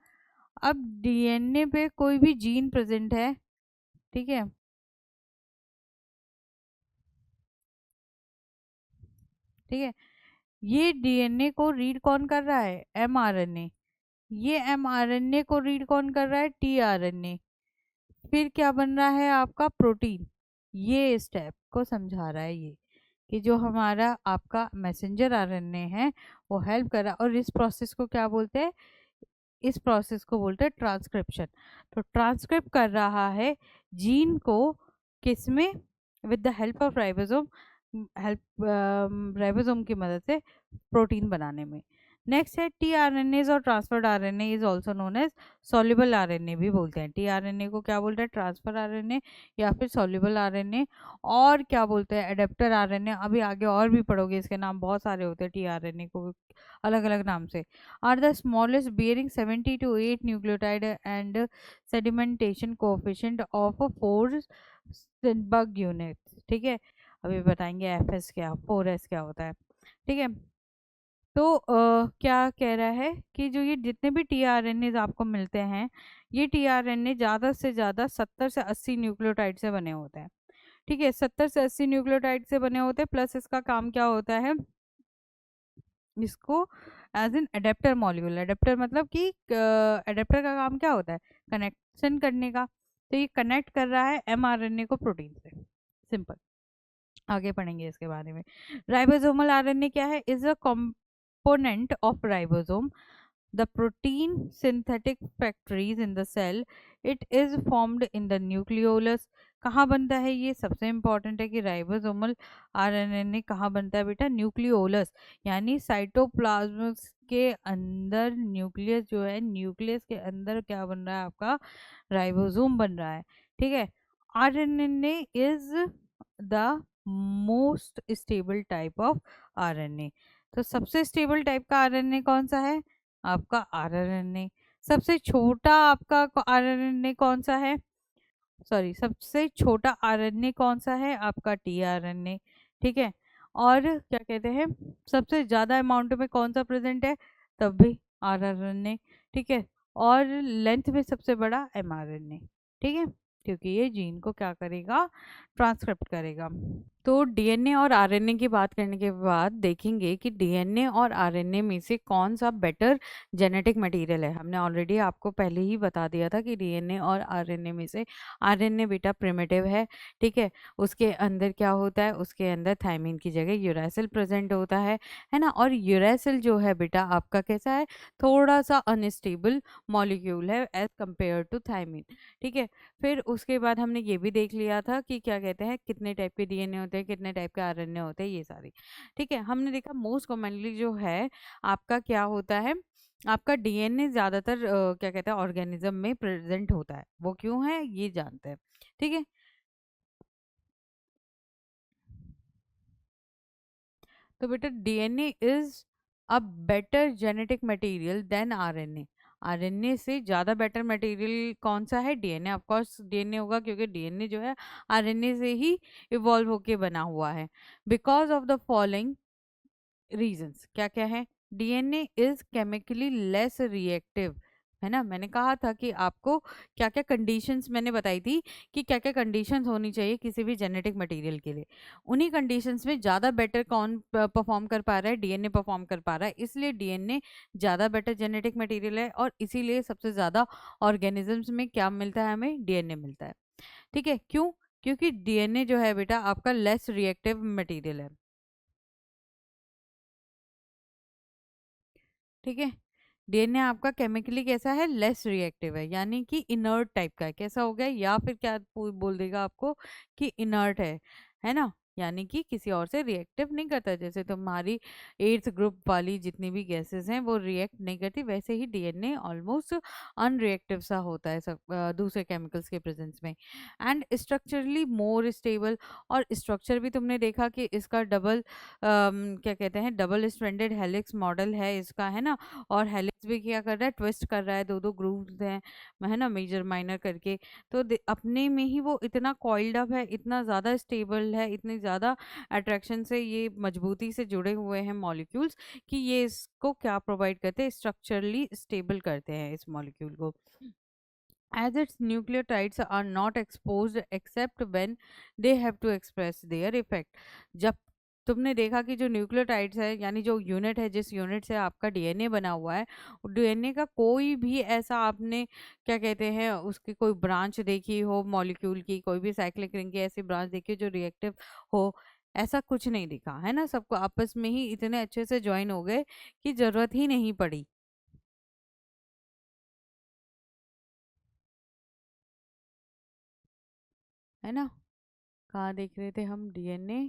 अब डीएनए पे कोई भी जीन प्रेजेंट है, ठीक है, ठीक है। ये डीएनए को रीड कौन कर रहा है? एमआरएनए। ये एमआरएनए को रीड कौन कर रहा है? टीआरएनए। फिर क्या बन रहा है आपका? प्रोटीन। ये स्टेप को समझा रहा है ये, कि जो हमारा आपका मैसेंजर आरएनए है वो हेल्प कर रहा है, और इस प्रोसेस को क्या बोलते हैं? इस प्रोसेस को बोलते हैं ट्रांसक्रिप्शन। तो ट्रांसक्रिप्ट कर रहा है जीन को, किसमें? With the help of ribosome, help ribosome की मदद से प्रोटीन बनाने में। नेक्स्ट है टीआरएनएज और transferred RNA is also known as soluble RNA भी बोलते हैं। टीआरएनए को क्या बोलते हैं? ट्रांसफर आरएनए या फिर सॉल्युबल आरएनए। और क्या बोलते हैं? Adapter RNA. अभी आगे और भी पढ़ोगे, इसके नाम बहुत सारे होते हैं टीआरएनए को अलग अलग नाम से। Are the smallest bearing 70 to 8 nucleotide and sedimentation coefficient of 4 Sternberg units। ठीक है, अभी बताएंगे एफएस क्या, 4s क्या होता है। ठीक है। तो क्या कह रहा है कि जो ये जितने भी टीआरएनए आपको मिलते हैं, ये टीआरएनए ज़्यादा से ज़्यादा 70 से 80 न्यूक्लियोटाइड से बने होते हैं। ठीक है, 70 से 80 न्यूक्लियोटाइड से बने होते हैं। प्लस इसका काम क्या होता है? इसको as an adapter molecule. Adapter मतलब कि एडेप्टर का काम क्या होता है? कनेक्शन करने का। तो ये कनेक्ट कर रहा है एमआरएनए को प्रोटीन से। सिंपल। आगे पढ़ेंगे इसके बारे में। राइबोसोमल आरएनए क्या है? Is a component of ribosome, the protein synthetic factories in the cell. It is formed in the nucleolus। कहाँ बनता है ये? सबसे इंपॉर्टेंट है कि राइबोसोमल आरएनए कहाँ बनता है बेटा? न्यूक्लियोलस, यानी साइटोप्लाज्म के अंदर। न्यूक्लियस जो है, न्यूक्लियस के अंदर क्या बन रहा है आपका? राइबोसोम बन रहा है। ठीक है। RNA is the most stable type of RNA. तो सबसे स्टेबल टाइप का आरएनए कौन सा है? आपका आरएनए। सबसे छोटा आपका आरएनए कौन सा है? सॉरी, सबसे छोटा आरएनए कौन सा है? आपका टीआरएनए। ठीक है। और क्या कहते हैं, सबसे ज्यादा अमाउंट में कौन सा प्रेजेंट है? तब भी आरआरएनए। ठीक है। और लेंथ में सबसे बड़ा एमआरएनए। ठीक है, क्योंकि ये जीन को क्या करेगा? ट्रांसक्रिप्ट करेगा। तो डीएनए और आरएनए की बात करने के बाद देखेंगे कि डीएनए और आरएनए में से कौन सा बेटर जेनेटिक मटेरियल है। हमने ऑलरेडी आपको पहले ही बता दिया था कि डीएनए और आरएनए में से आरएनए बेटा प्रिमिटिव है। ठीक है। उसके अंदर क्या होता है? उसके अंदर थायमिन की जगह यूरेसिल प्रेजेंट होता है ना। और यूरेसिल जो है बेटा आपका कैसा है? थोड़ा सा अनस्टेबल मॉलिक्यूल है एज कंपेयर टू थायमिन। ठीक है। फिर उसके बाद हमने ये भी देख लिया था कि क्या कहते हैं, कितने टाइप के डीएनए होते हैं, कितने टाइप के आरएनए होते हैं, ये सारी। ठीक है। हमने देखा मोस्ट कॉमनली जो है आपका क्या होता है? आपका डीएनए ज्यादातर क्या कहते हैं, ऑर्गेनिज्म में प्रेजेंट होता है। वो क्यों है ये जानते हैं। ठीक है। तो बेटा DNA is a better genetic material than RNA. RNA से ज़्यादा बेटर मटेरियल कौन सा है? डीएनए। ऑफ कोर्स डीएनए होगा, क्योंकि डीएनए जो है आरएनए से ही इवॉल्व होके बना हुआ है। Because of the following reasons. क्या क्या है? DNA is chemically less reactive, है ना। मैंने कहा था कि आपको क्या क्या कंडीशंस मैंने बताई थी, कि क्या क्या कंडीशंस होनी चाहिए किसी भी जेनेटिक मटेरियल के लिए। उन्हीं कंडीशंस में ज़्यादा बेटर कौन परफॉर्म कर पा रहा है? डीएनए परफॉर्म कर पा रहा है। इसलिए डीएनए ज़्यादा बेटर जेनेटिक मटेरियल है, और इसीलिए सबसे ज़्यादा ऑर्गेनिजम्स में क्या मिलता है? हमें डीएनए मिलता है। ठीक है। क्यों? क्योंकि डीएनए जो है बेटा आपका लेस रिएक्टिव मटेरियल है। ठीक है। डीएनए आपका केमिकली कैसा है? लेस रिएक्टिव है, यानी कि इनर्ट टाइप का है। कैसा हो गया? या फिर क्या बोल देगा आपको कि इनर्ट है ना। यानी कि किसी और से रिएक्टिव नहीं करता। जैसे तुम्हारी एर्थ ग्रुप वाली जितनी भी गैसेस हैं वो रिएक्ट नहीं करती, वैसे ही डीएनए ऑलमोस्ट अनरिएक्टिव सा होता है सब दूसरे केमिकल्स के प्रेजेंस में। And structurally more stable. और स्ट्रक्चर भी तुमने देखा कि इसका डबल क्या कहते हैं, डबल स्ट्रैंडेड हेलिक्स मॉडल है इसका, है ना। और हेलिक्स भी क्या कर रहा है? ट्विस्ट कर रहा है। दो दो ग्रूव्स हैं, है ना, मेजर माइनर करके। तो अपने में ही वो इतना कॉइल्ड अप है, इतना ज़्यादा स्टेबल है, इतनी ज़्यादा अट्रैक्शन से ये मजबूती से जुड़े हुए हैं मॉलिक्यूल्स, कि ये इसको क्या प्रोवाइड करते हैं? स्ट्रक्चरली स्टेबल करते हैं इस मॉलिक्यूल को। As its nucleotides are not exposed except when they have to express their effect। जब तुमने देखा कि जो न्यूक्लियोटाइड्स है, यानी जो यूनिट है, जिस यूनिट से आपका डीएनए बना हुआ है, डीएनए का कोई भी ऐसा आपने क्या कहते हैं उसकी कोई ब्रांच देखी हो, मॉलिक्यूल की कोई भी साइक्लिक रिंग की ऐसी ब्रांच देखी हो जो रिएक्टिव हो, ऐसा कुछ नहीं दिखा है ना। सबको आपस में ही इतने अच्छे से ज्वाइन हो गए कि जरूरत ही नहीं पड़ी, है ना। कहाँ देख रहे थे हम डीएनए,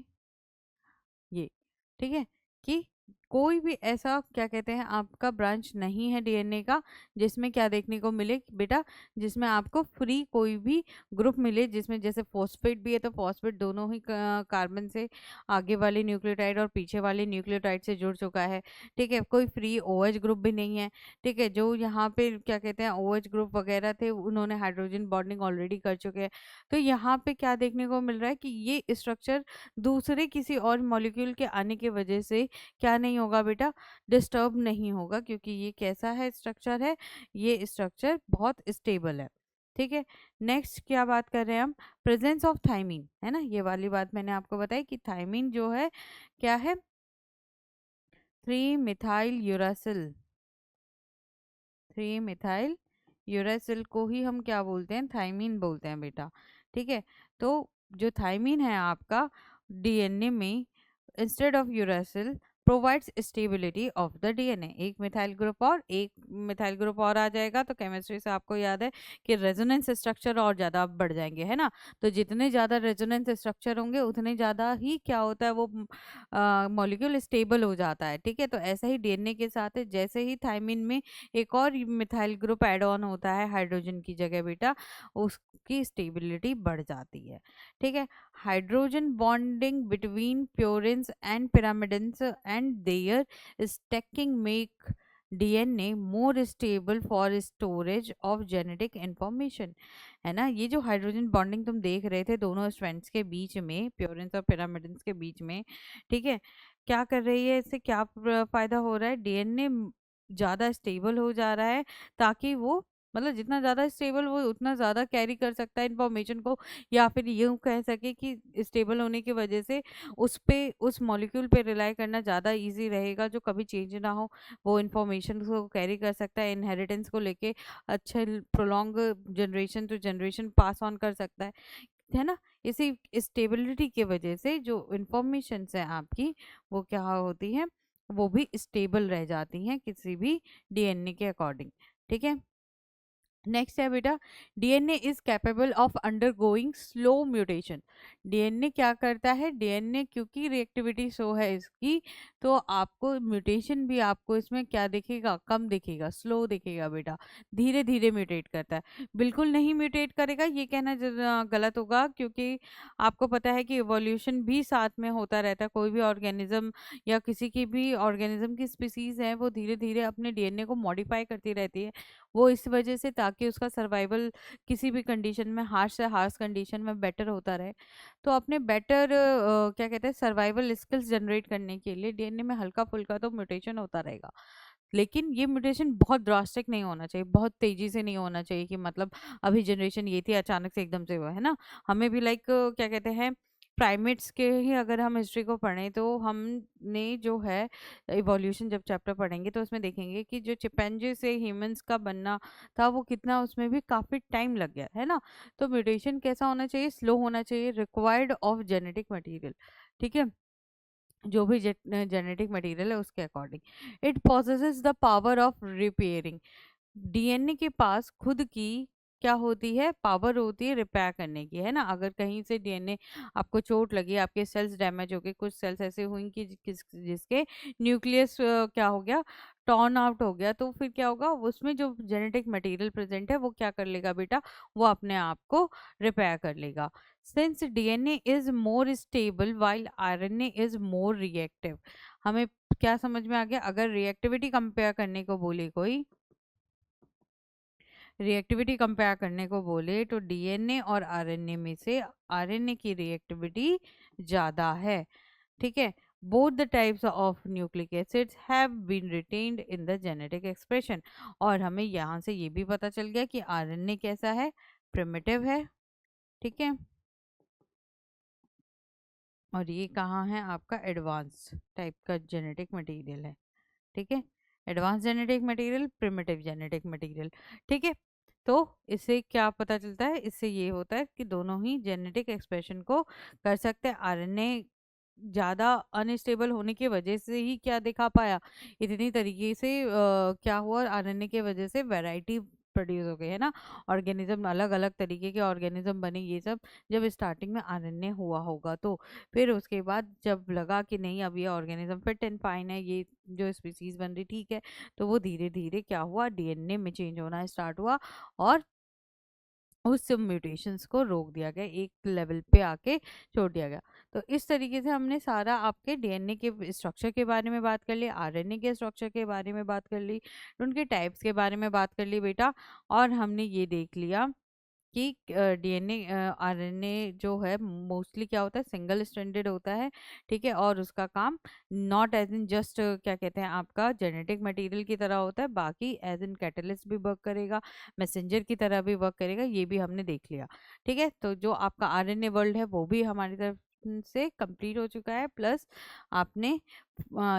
ये, ठीक है, कि कोई भी ऐसा क्या कहते हैं आपका ब्रांच नहीं है डीएनए का जिसमें क्या देखने को मिले बेटा, जिसमें आपको फ्री कोई भी ग्रुप मिले, जिसमें जैसे फॉस्फेट भी है तो फॉस्फेट दोनों ही कार्बन से आगे वाले न्यूक्लियोटाइड और पीछे वाले न्यूक्लियोटाइड से जुड़ चुका है, ठीक है। कोई फ्री ओएच ग्रुप भी नहीं है, ठीक है। जो यहाँ पे क्या कहते हैं ओएच ग्रुप वगैरह थे उन्होंने हाइड्रोजन बॉन्डिंग ऑलरेडी कर चुके हैं। तो यहाँ पे क्या देखने को मिल रहा है कि ये स्ट्रक्चर दूसरे किसी और मॉलिक्यूल के आने की वजह से क्या नहीं होगा बेटा, डिस्टर्ब नहीं होगा, क्योंकि ये कैसा है स्ट्रक्चर है, ये स्ट्रक्चर बहुत स्टेबल है, ठीक है। नेक्स्ट क्या बात कर रहे हैं हम, प्रेजेंस ऑफ थाइमीन, है ना। ये वाली बात मैंने आपको बताई कि थाइमीन जो है क्या है, 3 मिथाइल यूरासिल, 3 मिथाइल यूरासिल को ही हम क्या बोलते हैं, थाइमीन बोलते हैं बेटा, ठीक है। तो जो थाइमीन है आपका डीएनए में, instead of uracil, provides stability of the DNA. एक मिथाइल ग्रुप और एक मिथाइल ग्रुप और आ जाएगा तो केमिस्ट्री से आपको याद है कि रेजोनेंस स्ट्रक्चर और ज़्यादा बढ़ जाएंगे, है ना। तो जितने ज़्यादा रेजोनेंस स्ट्रक्चर होंगे उतने ज़्यादा ही क्या होता है वो मॉलिक्यूल स्टेबल हो जाता है, ठीक है। तो ऐसा ही डीएनए के साथ है, जैसे ही थाइमिन में एक और मिथाइल ग्रुप ऐड ऑन होता है हाइड्रोजन की जगह बेटा, उसकी स्टेबिलिटी बढ़ जाती है, ठीक है। Hydrogen bonding between purines and pyrimidines and their stacking make DNA more stable for storage of genetic information, है ना। ये जो हाइड्रोजन बॉन्डिंग तुम देख रहे थे दोनों स्ट्रैंड्स के बीच में, प्योरिन्स और पिरामिडन्स के बीच में, ठीक है, क्या कर रही है, इससे क्या फायदा हो रहा है, डीएनए ज्यादा स्टेबल हो जा रहा है, ताकि वो मतलब जितना ज़्यादा स्टेबल वो उतना ज़्यादा कैरी कर सकता है इन्फॉर्मेशन को, या फिर यूँ कह सके कि स्टेबल होने की वजह से उस पे उस मॉलिक्यूल पे रिलाई करना ज़्यादा इजी रहेगा, जो कभी चेंज ना हो, वो इन्फॉर्मेशन को कैरी कर सकता है, इनहेरिटेंस को लेके अच्छे prolong generation to generation pass on कर सकता है ना। इसी स्टेबिलिटी की वजह से जो इन्फॉर्मेशन है आपकी वो क्या होती है, वो भी स्टेबल रह जाती हैं किसी भी डीएनए के अकॉर्डिंग, ठीक है। नेक्स्ट है बेटा, DNA is capable of undergoing slow mutation. DNA क्या करता है, डीएनए क्योंकि रिएक्टिविटी शो है इसकी, तो आपको म्यूटेशन भी आपको इसमें क्या दिखेगा, कम दिखेगा, स्लो दिखेगा बेटा, धीरे धीरे म्यूटेट करता है। बिल्कुल नहीं म्यूटेट करेगा ये कहना गलत होगा, क्योंकि आपको पता है कि इवोल्यूशन भी साथ में होता रहता है। कोई भी ऑर्गेनिज्म या किसी की भी ऑर्गेनिज्म की स्पीसीज है वो धीरे धीरे अपने डीएनए को मॉडिफाई करती रहती है, वो इस वजह से ताकि उसका सर्वाइवल किसी भी कंडीशन में, हार्श से हार्श कंडीशन में बेटर होता रहे। तो अपने बेटर क्या कहते हैं सर्वाइवल स्किल्स जनरेट करने के लिए डीएनए में हल्का फुल्का तो म्यूटेशन होता रहेगा, लेकिन ये म्यूटेशन बहुत ड्रास्टिक नहीं होना चाहिए, बहुत तेजी से नहीं होना चाहिए कि मतलब अभी जनरेशन ये थी अचानक से एकदम से हुआ, है ना। हमें भी लाइक क्या कहते हैं प्राइमेट्स के ही अगर हम हिस्ट्री को पढ़ें तो हमने जो है इवोल्यूशन जब चैप्टर पढ़ेंगे तो उसमें देखेंगे कि जो चिंपैंजी से ह्यूमंस का बनना था वो कितना, उसमें भी काफ़ी टाइम लग गया, है ना। तो म्यूटेशन कैसा होना चाहिए, स्लो होना चाहिए, रिक्वायर्ड ऑफ जेनेटिक मटेरियल, ठीक है, जो भी जेनेटिक मटेरियल है उसके according. It possesses the power of repairing. DNA के पास खुद की क्या होती है, पावर होती है रिपेयर करने की, है ना। अगर कहीं से डीएनए आपको चोट लगी, आपके सेल्स डैमेज हो गए, कुछ सेल्स ऐसे हुई कि जिसके न्यूक्लियस क्या हो गया, टॉर्न आउट हो गया, तो फिर क्या होगा, उसमें जो जेनेटिक मटेरियल प्रेजेंट है वो क्या कर लेगा बेटा, वो अपने आप को रिपेयर कर लेगा। Since DNA is more stable while RNA is more reactive. हमें क्या समझ में आ गया, अगर रिएक्टिविटी कंपेयर करने को बोले कोई, रिएक्टिविटी कंपेयर करने को बोले तो डीएनए और आरएनए में से आरएनए की रिएक्टिविटी ज़्यादा है, ठीक है। Both the types of nucleic acids have been retained in the genetic expression. और हमें यहाँ से ये भी पता चल गया कि आरएनए कैसा है, प्रिमिटिव है, ठीक है। और ये कहाँ है, आपका एडवांस टाइप का जेनेटिक मटेरियल है। ठीक है, advance genetic material, primitive genetic material. ठीक है, तो इससे क्या पता चलता है, इससे ये होता है कि दोनों ही जेनेटिक एक्सप्रेशन को कर सकते हैं। आरएनए ज़्यादा अनस्टेबल होने की वजह से ही क्या दिखा पाया, इतनी तरीके से क्या हुआ, आरएनए की वजह से वैरायटी प्रोड्यूस हो गई है ना, ऑर्गेनिज्म अलग अलग तरीके के ऑर्गेनिज्म बने, ये सब जब स्टार्टिंग में आरएनए हुआ होगा। तो फिर उसके बाद जब लगा कि नहीं अब ये ऑर्गेनिज्म फिट एंड फाइन है, ये जो स्पीसीज बन रही ठीक है, तो वो धीरे धीरे क्या हुआ, डीएनए में चेंज होना स्टार्ट हुआ और उस म्यूटेशंस को रोक दिया गया, एक लेवल पे आके छोड़ दिया गया। तो इस तरीके से हमने सारा आपके डीएनए के स्ट्रक्चर के बारे में बात कर ली, आरएनए के स्ट्रक्चर के बारे में बात कर ली, उनके टाइप्स के बारे में बात कर ली बेटा। और हमने ये देख लिया कि डीएनए आरएनए जो है मोस्टली क्या होता है, सिंगल स्ट्रैंडेड होता है। ठीक है, और उसका काम नॉट एज इन जस्ट क्या कहते हैं आपका जेनेटिक मटेरियल की तरह होता है, बाकी एज इन कैटलिस्ट भी वर्क करेगा, मैसेंजर की तरह भी वर्क करेगा, ये भी हमने देख लिया। ठीक है, तो जो आपका आरएनए वर्ल्ड है वो भी हमारी तरफ से कंप्लीट हो चुका है। प्लस आपने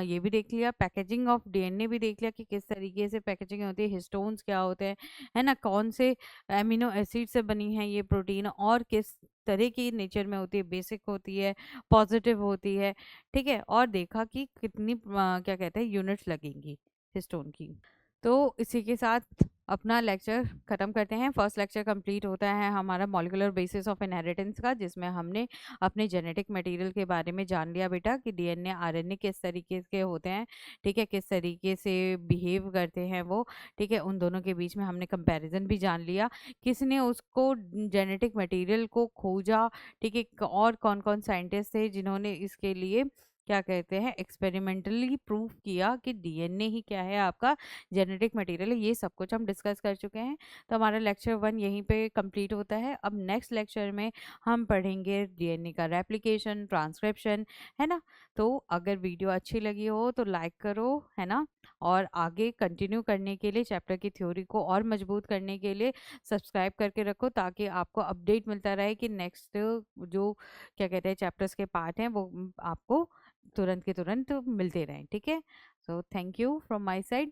ये भी देख लिया, पैकेजिंग ऑफ डीएनए भी देख लिया कि किस तरीके से पैकेजिंग होती है, हिस्टोन्स क्या होते हैं, है ना, कौन से एमिनो एसिड से बनी है ये प्रोटीन, और किस तरह की नेचर में होती है, बेसिक होती है, पॉजिटिव होती है। ठीक है, और देखा कि कितनी क्या कहते हैं यूनिट्स लगेंगी हिस्टोन की। तो इसी के साथ अपना लेक्चर ख़त्म करते हैं। फर्स्ट लेक्चर कंप्लीट होता है हमारा मॉलिक्यूलर बेसिस ऑफ इनहेरिटेंस का, जिसमें हमने अपने जेनेटिक मटेरियल के बारे में जान लिया बेटा कि डीएनए आरएनए किस तरीके के होते हैं। ठीक है, किस तरीके से बिहेव करते हैं वो। ठीक है, उन दोनों के बीच में हमने कंपैरिजन भी जान लिया, किसने उसको जेनेटिक मटेरियल को खोजा। ठीक है, और कौन कौन साइंटिस्ट थे जिन्होंने इसके लिए क्या कहते हैं एक्सपेरिमेंटली प्रूव किया कि डीएनए ही क्या है, आपका जेनेटिक मटेरियल है। ये सब कुछ हम डिस्कस कर चुके हैं। तो हमारा लेक्चर 1 यहीं पे कंप्लीट होता है। अब नेक्स्ट लेक्चर में हम पढ़ेंगे डीएनए का रेप्लिकेशन, ट्रांसक्रिप्शन, है ना। तो अगर वीडियो अच्छी लगी हो तो लाइक करो, है ना, और आगे कंटिन्यू करने के लिए चैप्टर की थ्योरी को और मजबूत करने के लिए सब्सक्राइब करके रखो, ताकि आपको अपडेट मिलता रहे कि नेक्स्ट जो क्या कहते हैं चैप्टर्स के पार्ट हैं वो आपको तुरंत के तुरंत मिलते रहें। ठीक है, so thank you from my side.